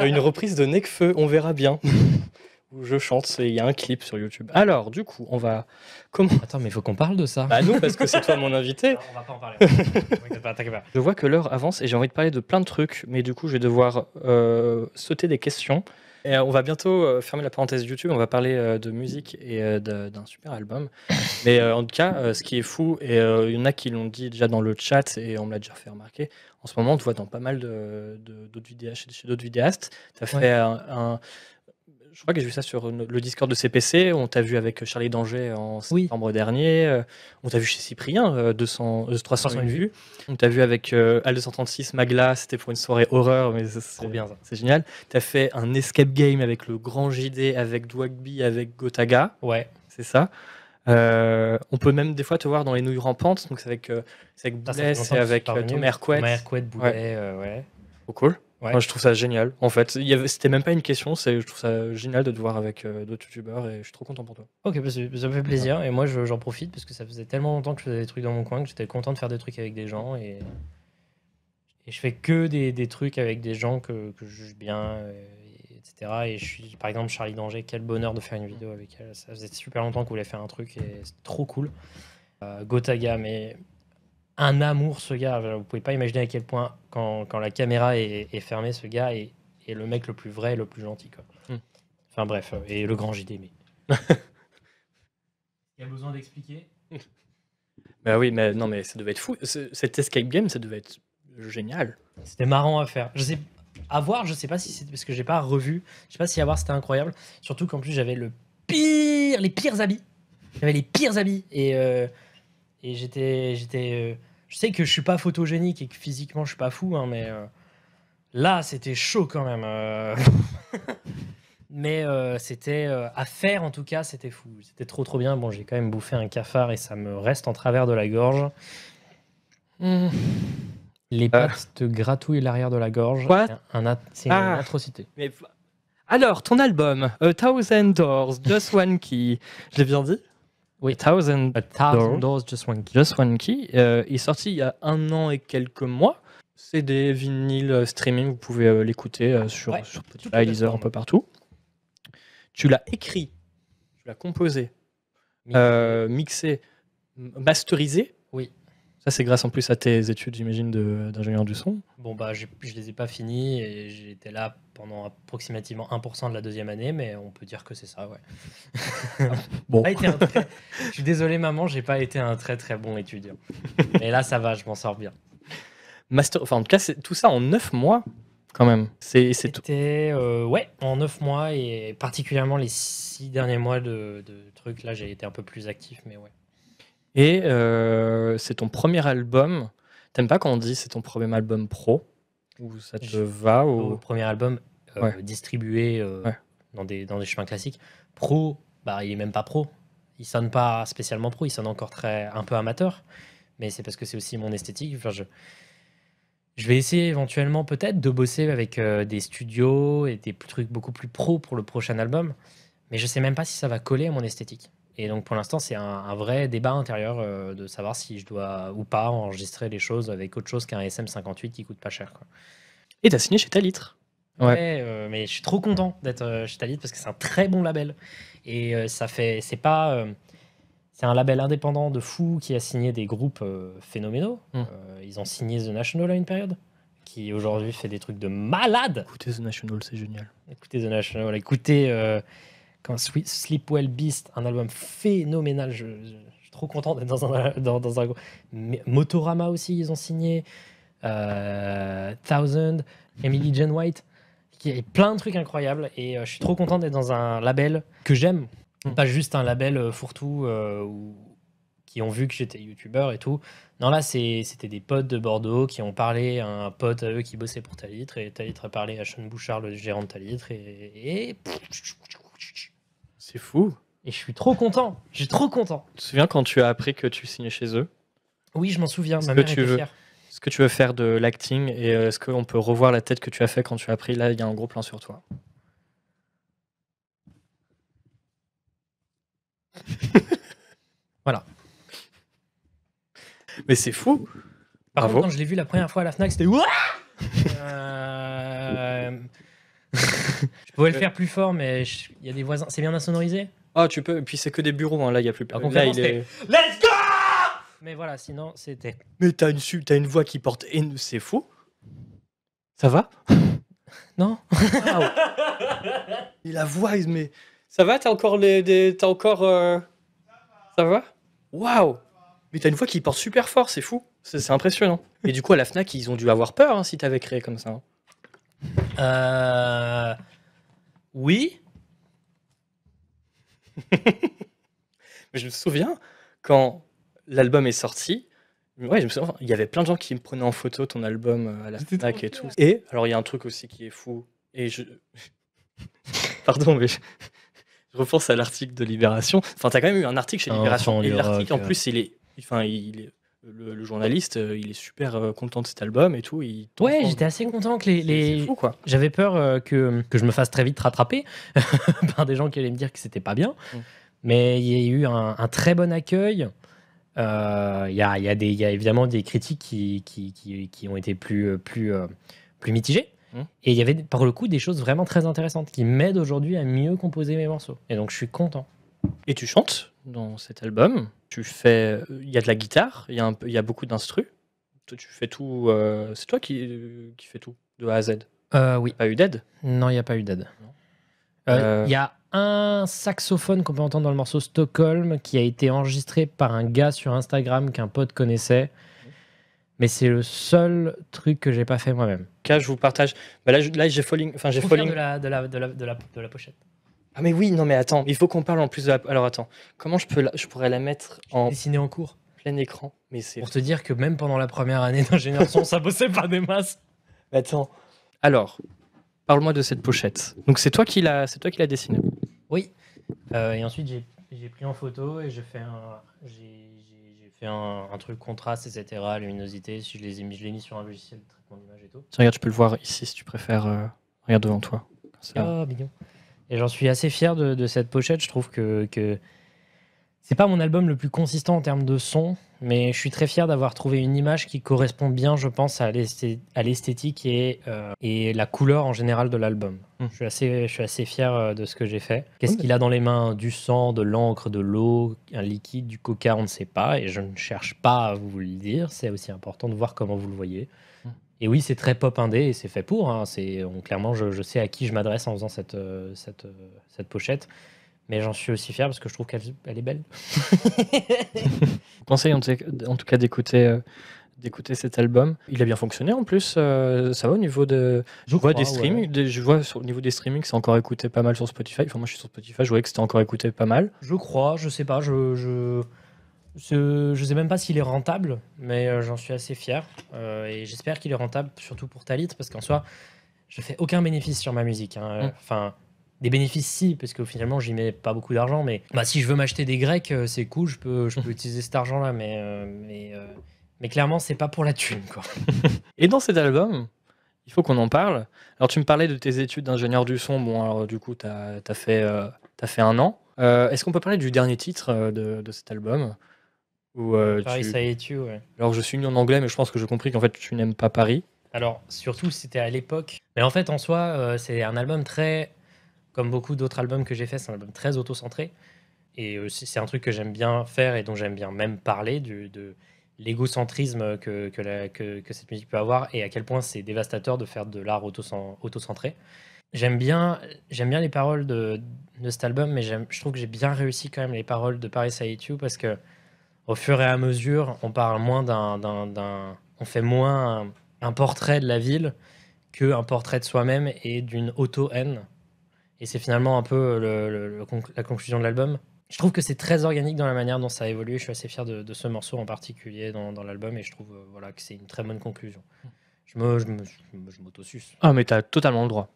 Une reprise de Nekfeu, on verra bien. Où je chante, il y a un clip sur YouTube. Alors, du coup, on va... Comment... Attends, mais il faut qu'on parle de ça. Bah non, parce que c'est toi mon invité. Non, on va pas en parler. T'inquiète pas, t'inquiète pas. Je vois que l'heure avance et j'ai envie de parler de plein de trucs, mais du coup, je vais devoir sauter des questions. Et on va bientôt fermer la parenthèse YouTube, on va parler de musique et d'un super album. Mais en tout cas, ce qui est fou, et il y en a qui l'ont dit déjà dans le chat, et on me l'a déjà fait remarquer, en ce moment, on te voit dans pas mal d'autres vidéastes, chez d'autres vidéastes. Tu as fait je crois que j'ai vu ça sur le Discord de CPC. On t'a vu avec Charlie Danger en septembre dernier. On t'a vu chez Cyprien, 301 vues. On t'a vu avec Al236 Magla. C'était pour une soirée horreur, mais c'est bien ça. C'est génial. T'as fait un escape game avec le Grand JD, avec Dwagby, avec Gotaga. Ouais. C'est ça. On peut même des fois te voir dans les nouilles rampantes. Donc c'est avec Boulet, c'est avec Thomas Hercouet. Thomas Hercouet, Boulet, ouais. Trop cool. Ouais. Moi, je trouve ça génial. En fait, c'était même pas une question. Je trouve ça génial de te voir avec d'autres youtubeurs et je suis trop content pour toi. Ok, bah, ça me fait plaisir. Et moi, j'en profite parce que ça faisait tellement longtemps que je faisais des trucs dans mon coin que j'étais content de faire des trucs avec des gens. Et je fais que des trucs avec des gens que je juge bien, etc. Et je suis, par exemple, Charlie Danger. Quel bonheur de faire une vidéo avec elle. Ça faisait super longtemps qu'on voulait faire un truc et c'est trop cool. Gotaga, mais un amour, ce gars. Vous pouvez pas imaginer à quel point, quand la caméra est fermée, ce gars est le mec le plus vrai et le plus gentil, quoi. Enfin bref, et le grand JD, mais... Il y a besoin d'expliquer? Bah oui, mais non, mais ça devait être fou. Cet escape game, ça devait être génial. C'était marrant à faire. Je sais, à voir, je sais pas si c'est parce que j'ai pas revu. Je sais pas si à voir c'était incroyable. Surtout qu'en plus j'avais les pires habits. J'avais les pires habits et j'étais. Je sais que je suis pas photogénique et que physiquement je suis pas fou, hein, mais là c'était chaud quand même. Mais c'était à faire en tout cas, c'était fou. C'était trop bien. Bon, j'ai quand même bouffé un cafard et ça me reste en travers de la gorge. Les pattes te gratouillent l'arrière de la gorge. C'est une atrocité. Mais... Alors, ton album, A Thousand Doors, Just One Key, je l'ai bien dit? Oui, A Thousand Doors, Just One Key. Just One Key est sorti il y a 1 an et quelques mois. C'est des vinyles streaming, vous pouvez l'écouter sur Spotify, Deezer, un peu partout. Tu l'as écrit, tu l'as composé, mixé, masterisé. Oui. Ça, c'est grâce en plus à tes études, j'imagine, d'ingénieur du son. Bon, bah, je les ai pas finis et j'étais là pendant approximativement 1% de la 2e année, mais on peut dire que c'est ça, ouais. Bon. Je suis désolé, maman, j'ai pas été un très très bon étudiant. Mais là, ça va, je m'en sors bien. Enfin, en tout cas, c'est tout ça en 9 mois, quand même. C'était en 9 mois et particulièrement les 6 derniers mois de trucs. Là, j'ai été un peu plus actif, mais ouais. Et c'est ton premier album. T'aimes pas quand on dit c'est ton premier album pro? Ou ça te va ou... Premier album distribué dans des chemins classiques. Pro, bah, il est même pas pro. Il sonne pas spécialement pro, il sonne encore un peu amateur. Mais c'est parce que c'est aussi mon esthétique. Enfin, je vais essayer éventuellement peut-être de bosser avec des studios et des trucs beaucoup plus pro pour le prochain album. Mais je sais même pas si ça va coller à mon esthétique. Et donc pour l'instant, c'est un vrai débat intérieur de savoir si je dois ou pas enregistrer les choses avec autre chose qu'un SM58 qui coûte pas cher, quoi. Et t'as signé chez Talitre. Ouais, mais je suis trop content d'être chez Talitre parce que c'est un très bon label. Et c'est un label indépendant de fou qui a signé des groupes phénoménaux. Ils ont signé The National à une période, qui aujourd'hui fait des trucs de malade. Écoutez The National, c'est génial. Écoutez The National, écoutez Sleepwell Beast, un album phénoménal. Je suis trop content d'être dans un groupe. Motorama aussi, ils ont signé. Thousand, Emily Jane White, qui a plein de trucs incroyables. Et je suis trop content d'être dans un label que j'aime. Pas juste un label fourre-tout qui ont vu que j'étais youtubeur et tout. Non, là, c'était des potes de Bordeaux qui ont parlé à un pote à eux qui bossait pour Talitre. Et Talitre a parlé à Sean Bouchard, le gérant de Talitre. Et C'est fou. Et je suis trop content. Je suis trop content. Tu te souviens quand tu as appris que tu signais chez eux? Oui, je m'en souviens. Est-ce Ma que mère tu était veux, fière. est-ce que tu veux faire de l'acting et est-ce qu'on peut revoir la tête que tu as fait quand tu as appris? Là, il y a un gros plan sur toi. Voilà. Mais c'est fou. Par Bravo. contre, quand je l'ai vu la première fois à la Fnac, c'était Ouah Je pouvais le faire plus fort, mais il y a des voisins. C'est bien insonorisé. Ah, tu peux. Et puis c'est que des bureaux. Hein. Là, il y a plus. Alors, Là, concrètement, il est. c'était Let's go. Mais voilà, sinon, c'était. Mais t'as une voix qui porte. C'est fou. Ça va? Non. Waouh. Et la voix, mais ça va? T'as encore T'as encore. Ça va? Waouh. Mais t'as une voix qui porte super fort. C'est fou. C'est impressionnant. Et du coup, à la Fnac, ils ont dû avoir peur hein, si t'avais créé comme ça. Hein. Oui. Mais je me souviens quand l'album est sorti. Ouais, je me souviens, il y avait plein de gens qui me prenaient en photo ton album à la Fnac et tout. Et alors, il y a un truc aussi qui est fou. Et Pardon, mais je repense à l'article de Libération. Enfin, t'as quand même eu un article chez Libération. Et l'article, en plus, le journaliste, il est super content de cet album et tout. Ouais, j'étais assez content que C'est fou, quoi. J'avais peur que je me fasse très vite rattraper par des gens qui allaient me dire que c'était pas bien. Mais il y a eu un très bon accueil. Il y a évidemment des critiques qui ont été plus mitigées. Et il y avait pour le coup des choses vraiment très intéressantes qui m'aident aujourd'hui à mieux composer mes morceaux. Et donc je suis content. Et tu chantes dans cet album. Il y a de la guitare, il y a beaucoup d'instrus. Toi, tu fais tout. C'est toi qui fais tout de A à Z. Oui. Pas eu d'aide? Non, il n'y a pas eu d'aide. Il y a un saxophone qu'on peut entendre dans le morceau Stockholm qui a été enregistré par un gars sur Instagram qu'un pote connaissait. Mais c'est le seul truc que j'ai pas fait moi-même. Je vous partage. Bah là j'ai Falling. Enfin, j'ai Falling. De la pochette. Ah mais oui, non mais attends, il faut qu'on parle en plus de la... Alors attends, comment je pourrais la mettre en dessiné en cours plein écran? Mais c'est pour te dire que même pendant la première année d'ingénieur son, ça bossait pas des masses. Mais attends. Alors, parle-moi de cette pochette. Donc c'est toi qui l'as dessinée. Oui. Et ensuite j'ai pris en photo et j'ai fait un truc contraste, etc., luminosité. Si je l'ai mis sur un logiciel de traitement d'image et tout. Tiens, regarde, tu peux le voir ici si tu préfères. Regarde devant toi. Oh, mignon. Et j'en suis assez fier de cette pochette. Je trouve que c'est pas mon album le plus consistant en termes de son, mais je suis très fier d'avoir trouvé une image qui correspond bien, je pense, à l'esthétique et la couleur en général de l'album. Je suis assez fier de ce que j'ai fait. Qu'est-ce qu'il a dans les mains? Du sang, de l'encre, de l'eau, un liquide, du coca, on ne sait pas, et je ne cherche pas à vous le dire. C'est aussi important de voir comment vous le voyez. Et oui, c'est très pop indé et c'est fait pour. Hein. Clairement, je sais à qui je m'adresse en faisant cette pochette. Mais j'en suis aussi fier parce que je trouve qu'elle est belle. Je conseille en tout cas d'écouter cet album. Il a bien fonctionné en plus. Ça va au niveau de. Je vois des streamings. Ouais. Je vois au niveau des streamings, c'est encore écouté pas mal sur Spotify. Enfin, moi, je suis sur Spotify. Je voyais que c'était encore écouté pas mal. Je crois. Je sais pas. Je sais même pas s'il est rentable, mais j'en suis assez fier. Et j'espère qu'il est rentable, surtout pour Talit, parce qu'en soi, je fais aucun bénéfice sur ma musique. Hein. Enfin. Des bénéfices, si, parce que finalement, j'y mets pas beaucoup d'argent. Mais si je veux m'acheter des grecs, c'est cool, je peux utiliser cet argent-là. Mais clairement, c'est pas pour la thune, quoi. Et dans cet album, il faut qu'on en parle. Alors, tu me parlais de tes études d'ingénieur du son. Bon, alors, du coup, t'as fait 1 an. Est-ce qu'on peut parler du dernier titre de cet album Paris, ça y est, tu, ouais. Alors, je suis mis en anglais, mais je pense que j'ai compris qu'en fait, tu n'aimes pas Paris. Alors, surtout, c'était à l'époque. Mais en fait, en soi, c'est un album très... Comme beaucoup d'autres albums que j'ai fait, c'est un album très auto-centré. Et c'est un truc que j'aime bien faire et dont j'aime bien même parler, de l'égocentrisme que cette musique peut avoir et à quel point c'est dévastateur de faire de l'art auto-centré. J'aime bien les paroles de cet album, mais je trouve que j'ai bien réussi quand même les paroles de Paris I Hate You parce que au fur et à mesure, on parle moins on fait moins un portrait de la ville qu'un portrait de soi-même et d'une auto-haine. Et c'est finalement un peu la conclusion de l'album. Je trouve que c'est très organique dans la manière dont ça a évolué. Je suis assez fier de ce morceau en particulier dans l'album et je trouve que c'est une très bonne conclusion. Je m'auto-suce. Ah, mais t'as totalement le droit.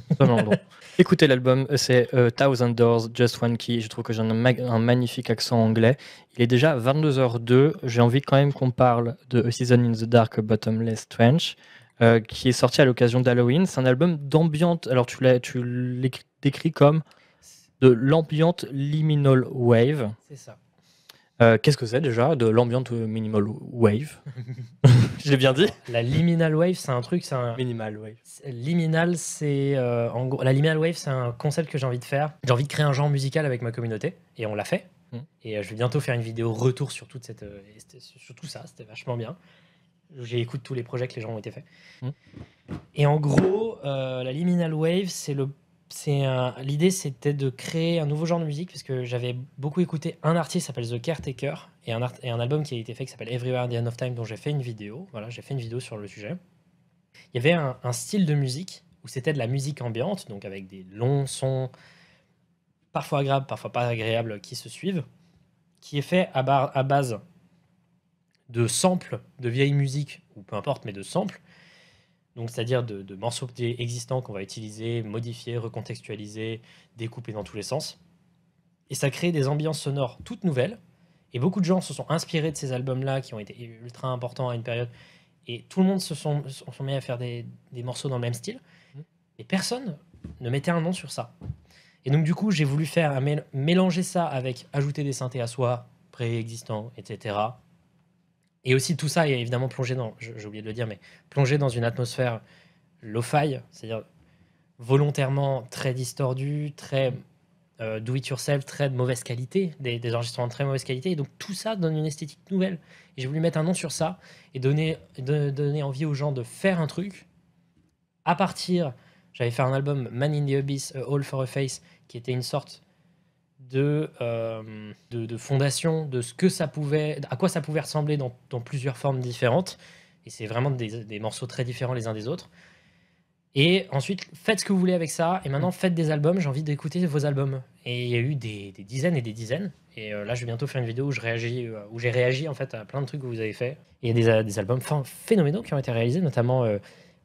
Totalement bon. Écoutez l'album, c'est Thousand Doors, Just One Key. Je trouve que j'ai un magnifique accent anglais. Il est déjà 22h02. J'ai envie quand même qu'on parle de A Season in the Dark, A Bottomless Trench, qui est sorti à l'occasion d'Halloween. C'est un album d'ambiante. Alors tu l'écris décrit comme de l'ambiante liminal wave. C'est ça. Qu'est-ce que c'est déjà de l'ambiante minimal wave? Je l'ai bien dit. La liminal wave, c'est un truc, Minimal wave. Liminal, c'est en gros, la liminal wave, c'est un concept que j'ai envie de faire. J'ai envie de créer un genre musical avec ma communauté, et on l'a fait. Et je vais bientôt faire une vidéo retour sur toute sur tout ça. C'était vachement bien. J'écoute tous les projets que les gens ont été faits. Et en gros, la liminal wave, l'idée, c'était de créer un nouveau genre de musique, parce que j'avais beaucoup écouté un artiste qui s'appelle The Caretaker et un album qui a été fait qui s'appelle Everywhere at the End of Time, dont j'ai fait une vidéo. Voilà, j'ai fait une vidéo sur le sujet. Il y avait un style de musique où c'était de la musique ambiante, donc avec des longs sons, parfois agréables, parfois pas agréables, qui se suivent, qui est fait à base de samples de vieilles musiques, ou peu importe, mais de samples. Donc, c'est-à-dire de morceaux existants qu'on va utiliser, modifier, recontextualiser, découper dans tous les sens. Et ça crée des ambiances sonores toutes nouvelles. Et beaucoup de gens se sont inspirés de ces albums-là, qui ont été ultra importants à une période. Et tout le monde se sont mis à faire des morceaux dans le même style. Et personne ne mettait un nom sur ça. Et donc, du coup, j'ai voulu mélanger ça avec ajouter des synthés à soi, préexistants, etc. Et aussi, tout ça est évidemment plongé j'ai oublié de le dire, mais plongé dans une atmosphère lo-fi, c'est-à-dire volontairement très distordue, très do-it-yourself, très de mauvaise qualité, des enregistrements de très mauvaise qualité. Et donc, tout ça donne une esthétique nouvelle. Et j'ai voulu mettre un nom sur ça et donner envie aux gens de faire un truc. À partir, j'avais fait un album, Man in the Abyss, A All for a Face, qui était une sorte de fondation de ce que ça pouvait, à quoi ça pouvait ressembler dans plusieurs formes différentes. Et c'est vraiment des morceaux très différents les uns des autres. Et ensuite, faites ce que vous voulez avec ça. Et maintenant, faites des albums. J'ai envie d'écouter vos albums. Et il y a eu des dizaines et des dizaines. Et là, je vais bientôt faire une vidéo où j'ai réagi en fait à plein de trucs que vous avez fait. Et il y a des albums phénoménaux qui ont été réalisés, notamment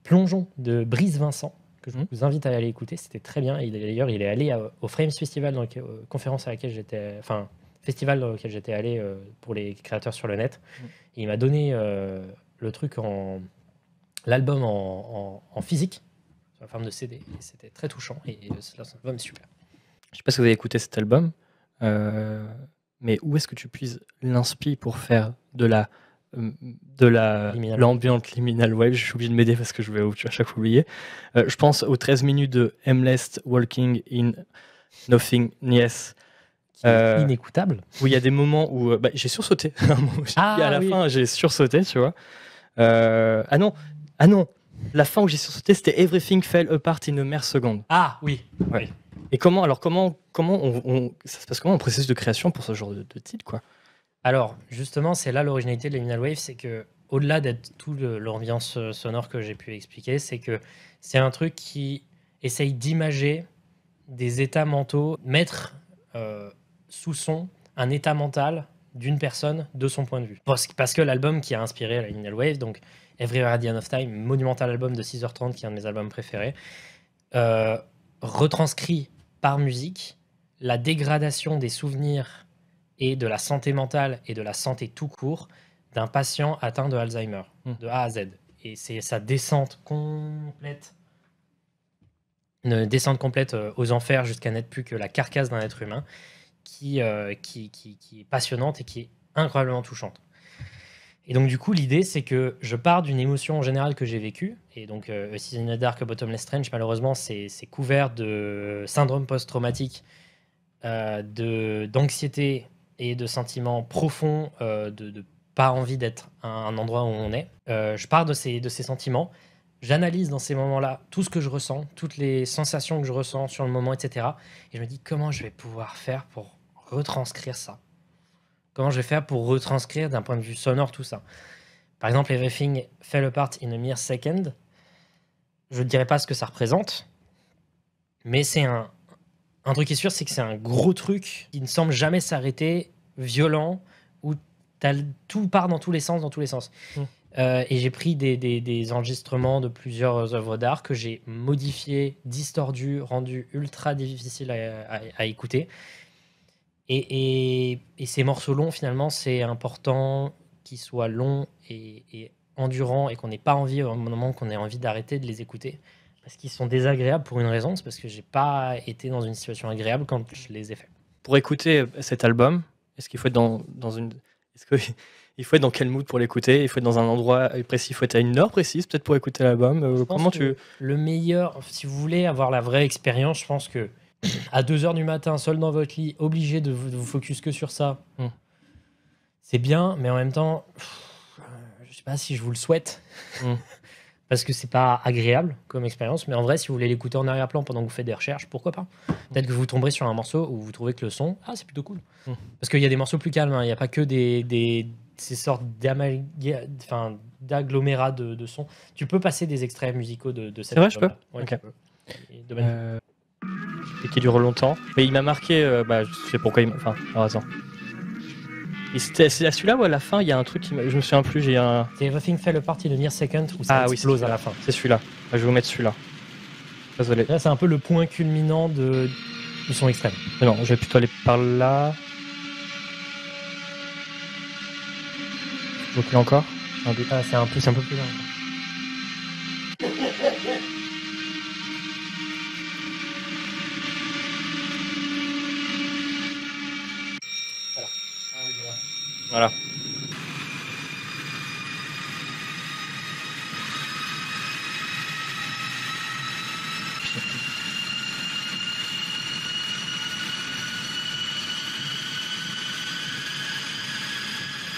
Plongeon de Brice Vincent, que je vous invite à aller écouter. C'était très bien. Et d'ailleurs, il est allé au Frames Festival, donc conférence à laquelle j'étais, enfin festival dans lequel j'étais allé pour les créateurs sur le net. Et il m'a donné le truc l'album en physique, sous la forme de CD. Et c'était très touchant. Et c'est un album super. Je sais pas si vous avez écouté cet album, mais où est-ce que tu puises l'inspi pour faire de l'ambiante liminal wave? Je suis obligé de m'aider parce que je vais à chaque fois oublier. Je pense aux 13 minutes de Aimless Walking in Nothingness. Inécoutable. Où il y a des moments où j'ai sursauté. À la fin, j'ai sursauté, tu vois. Ah non, la fin où j'ai sursauté, c'était Everything Fell Apart in a Mere Second. Ah oui. Ouais. Oui. Et comment ça se passe comment un processus de création pour ce genre de titre, quoi? Alors, justement, c'est là l'originalité de Liminal Wave, c'est que au-delà d'être tout l'ambiance sonore que j'ai pu expliquer, c'est que c'est un truc qui essaye d'imager des états mentaux, mettre sous son un état mental d'une personne de son point de vue. Parce que l'album qui a inspiré la Liminal Wave, donc Everywhere at the End of Time, monumental album de 6h30 qui est un de mes albums préférés, retranscrit par musique la dégradation des souvenirs et de la santé mentale et de la santé tout court d'un patient atteint de Alzheimer, de A à Z. Et c'est sa descente complète, une descente complète aux enfers jusqu'à n'être plus que la carcasse d'un être humain qui est passionnante et qui est incroyablement touchante. Et donc, du coup, l'idée, c'est que je pars d'une émotion en général que j'ai vécue. Et donc, A Season in the Dark, A Bottomless Trench, malheureusement, c'est couvert de syndrome post-traumatique, d'anxiété et de sentiments profonds, de pas envie d'être à un endroit où on est. Je pars de ces sentiments. J'analyse dans ces moments-là tout ce que je ressens, toutes les sensations que je ressens sur le moment, etc. Et je me dis comment je vais pouvoir faire pour retranscrire ça. Comment je vais faire pour retranscrire d'un point de vue sonore tout ça. Par exemple, Everything Fell Apart in a Mere Second. Je ne dirais pas ce que ça représente, mais c'est un truc qui est sûr, c'est que c'est un gros truc qui ne semble jamais s'arrêter, violent, où tout part dans tous les sens, Et j'ai pris des enregistrements de plusieurs œuvres d'art que j'ai modifiés, distordus, rendus ultra difficiles à écouter. Et ces morceaux longs, finalement, c'est important qu'ils soient longs et endurants et qu'on n'ait pas envie, au moment qu'on ait envie d'arrêter de les écouter. Parce qu'ils sont désagréables pour une raison, c'est parce que j'ai pas été dans une situation agréable quand je les ai faits. Pour écouter cet album, est-ce qu'il faut être dans une... Est-ce qu'il faut être dans quel mood pour l'écouter? Il faut être dans un endroit précis, il faut être à une heure précise peut-être pour écouter l'album. Comment tu... Le meilleur, si vous voulez avoir la vraie expérience, je pense que à 2h du matin, seul dans votre lit, obligé de vous focus que sur ça, c'est bien, mais en même temps, je sais pas si je vous le souhaite, parce que c'est pas agréable comme expérience, mais en vrai, si vous voulez l'écouter en arrière-plan pendant que vous faites des recherches, pourquoi pas? Peut-être que vous tomberez sur un morceau où vous trouvez que le son, c'est plutôt cool. Parce qu'il y a des morceaux plus calmes, il n'y a pas que ces sortes d'agglomérats de sons. Tu peux passer des extraits musicaux de cette... C'est vrai, je peux? Ouais, Ok. Et qui dure longtemps. Mais il m'a marqué, je sais pourquoi il m'a... Enfin, alors attends. C'est à celui-là ou à la fin, il y a un truc qui je me souviens plus, j'ai un... C'est Everything Fell Apart in a Near Second où ça explose à la fin. C'est celui-là. Je vais vous mettre celui-là. Désolé. Là, c'est un peu le point culminant du son extrême. Mais non, je vais plutôt aller par là. Je recule encore. C'est un peu plus là. Voilà.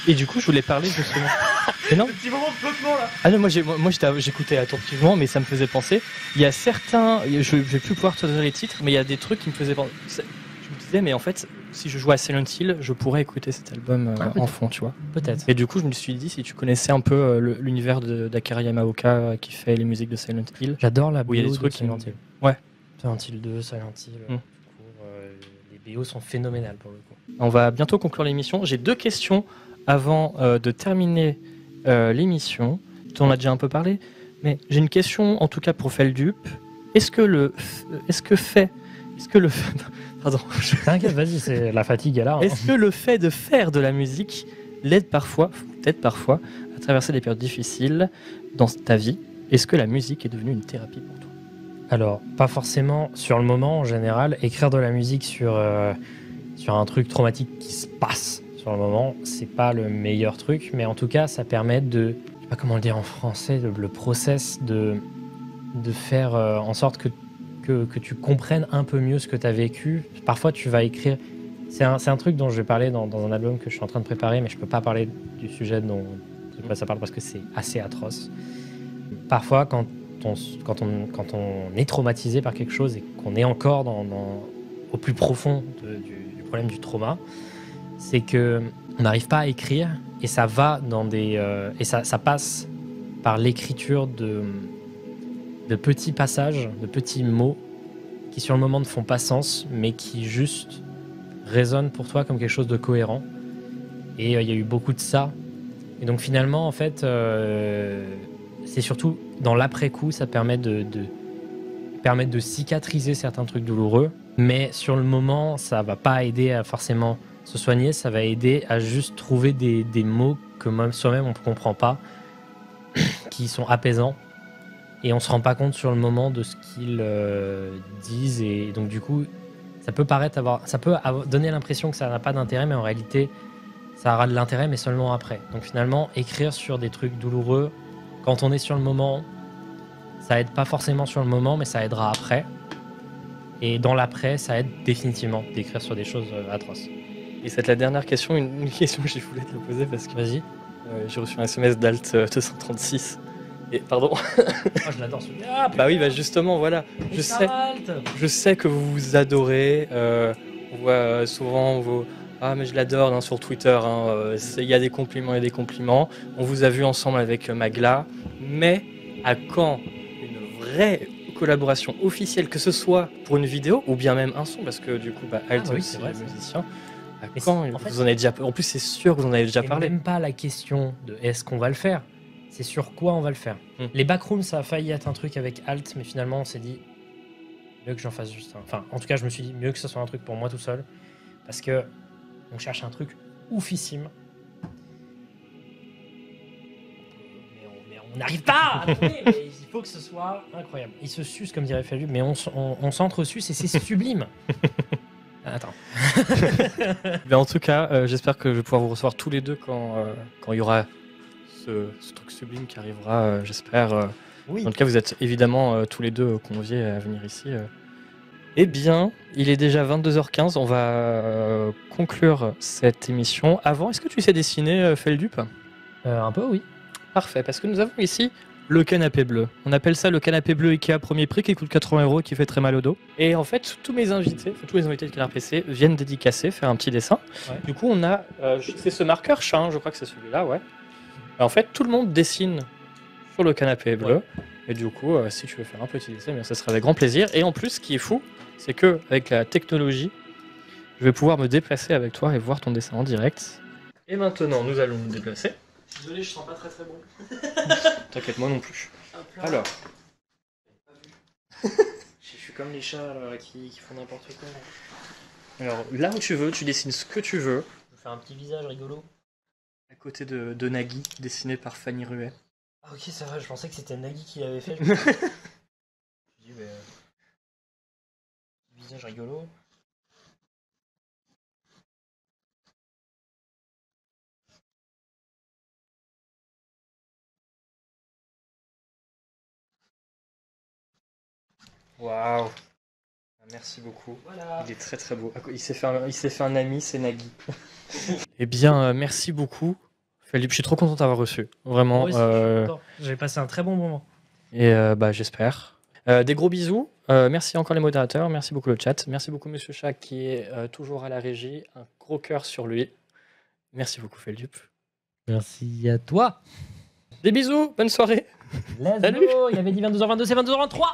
Et du coup, je voulais parler justement. Mais non. Petit moment de flottement là. Ah non, moi j'écoutais attentivement, mais ça me faisait penser. Il y a certains, je vais plus pouvoir te donner les titres, mais il y a des trucs qui me faisaient penser. Je me disais, mais en fait, si je jouais à Silent Hill, je pourrais écouter cet album en fond, tu vois. Peut-être. Et du coup, je me suis dit, si tu connaissais un peu l'univers d'Akira Yamaoka qui fait les musiques de Silent Hill. J'adore la BO de Silent Hill. Ouais. Silent Hill 2, Silent Hill. Les BO sont phénoménales pour le coup. On va bientôt conclure l'émission. J'ai 2 questions avant de terminer l'émission. On a déjà un peu parlé, mais j'ai une question en tout cas pour Feldup. Pardon. T'inquiète, vas-y, c'est la fatigue est là. Est-ce que le fait de faire de la musique l'aide parfois, peut-être parfois, à traverser des périodes difficiles dans ta vie? Est-ce que la musique est devenue une thérapie pour toi? Alors, pas forcément sur le moment en général. Écrire de la musique sur un truc traumatique qui se passe sur le moment, c'est pas le meilleur truc, mais en tout cas, ça permet je sais pas comment le dire en français, le process de faire en sorte que tu comprennes un peu mieux ce que tu as vécu. Parfois, tu vas écrire... C'est un truc dont je vais parler dans un album que je suis en train de préparer, mais je peux pas parler du sujet dont ça parle parce que c'est assez atroce. Parfois, quand on est traumatisé par quelque chose et qu'on est encore au plus profond du problème du trauma, c'est que on n'arrive pas à écrire et ça va dans et ça passe par l'écriture de petits passages, de petits mots qui sur le moment ne font pas sens, mais qui juste résonnent pour toi comme quelque chose de cohérent. Et il y a eu beaucoup de ça. Et donc finalement, en fait, c'est surtout dans l'après-coup, ça permet de cicatriser certains trucs douloureux. Mais sur le moment, ça va pas aider à forcément se soigner, ça va aider à juste trouver des mots que même soi-même on ne comprend pas, qui sont apaisants. Et on se rend pas compte sur le moment de ce qu'ils disent. Et donc du coup, ça peut donner l'impression que ça n'a pas d'intérêt, mais en réalité, ça aura de l'intérêt, mais seulement après. Donc finalement, écrire sur des trucs douloureux, quand on est sur le moment, ça aide pas forcément sur le moment, mais ça aidera après. Et dans l'après, ça aide définitivement d'écrire sur des choses atroces. Et c'est la dernière question, une question que je voulais te poser parce que vas-y. J'ai reçu un SMS d'Alt 236. Et pardon. Je l'adore celui-là. Bah oui, bah justement, voilà. Je sais que vous vous adorez. On voit souvent vos... Ah, mais je l'adore sur Twitter. Il y a des compliments et des compliments. On vous a vu ensemble avec Magla. Mais à quand une vraie collaboration officielle, que ce soit pour une vidéo ou bien même un son, parce que du coup, Alt, oui, c'est vrai, musicien. À quand vous en avez déjà... En plus, c'est sûr que vous en avez déjà parlé. Même pas la question de est-ce qu'on va le faire. c'est sur quoi on va le faire. Les backrooms, ça a failli être un truc avec Alt, mais finalement, on s'est dit, mieux que j'en fasse juste un. Enfin, en tout cas, je me suis dit, mieux que ce soit un truc pour moi tout seul, parce que on cherche un truc oufissime. Mais on n'arrive pas à trouver, mais il faut que ce soit incroyable. Il se suce, comme dirait Fallu, mais on s'entre-suce et c'est sublime. Attends. Mais en tout cas, j'espère que je vais pouvoir vous recevoir tous les deux quand il y aura ce truc sublime qui arrivera, j'espère. Oui. En tout cas, vous êtes évidemment tous les deux conviés à venir ici. Eh bien, il est déjà 22h15, on va conclure cette émission. Avant, est-ce que tu sais dessiner, Feldup? Un peu, oui. Parfait, parce que nous avons ici le canapé bleu. On appelle ça le canapé bleu Ikea premier prix qui coûte 80 € et qui fait très mal au dos. Et en fait, tous les invités de Canard PC viennent dédicacer, faire un petit dessin. Ouais. Du coup, on a, c'est ce marqueur chat, hein, je crois que c'est celui-là, ouais. Et en fait, tout le monde dessine sur le canapé bleu. Ouais. Et du coup, si tu veux faire un petit dessin, bien, ça sera avec grand plaisir. Et en plus, ce qui est fou, c'est que avec la technologie, je vais pouvoir me déplacer avec toi et voir ton dessin en direct. Et maintenant, nous allons nous déplacer. Désolé, je sens pas très bon. T'inquiète, moi non plus. Alors. Je suis comme les chats là, qui font n'importe quoi. Alors, là où tu veux, tu dessines ce que tu veux. Je vais faire un petit visage rigolo. À côté de Nagui, dessiné par Fanny Ruet. Ah ok, ça va, je pensais que c'était Nagui qui l'avait fait. Je me dis, mais... visage rigolo. Waouh. Merci beaucoup. Voilà. Il est très très beau. Il s'est fait un ami, c'est Nagui. Eh bien, merci beaucoup. Philippe, je suis trop content d'avoir reçu. Vraiment. J'ai passé un très bon moment. Et j'espère. Des gros bisous. Merci encore les modérateurs. Merci beaucoup le chat. Merci beaucoup Monsieur Chat qui est toujours à la régie. Un gros cœur sur lui. Merci beaucoup Philippe. Merci à toi. Des bisous. Bonne soirée. Let's go. Il avait dit 22h22, c'est 22h23.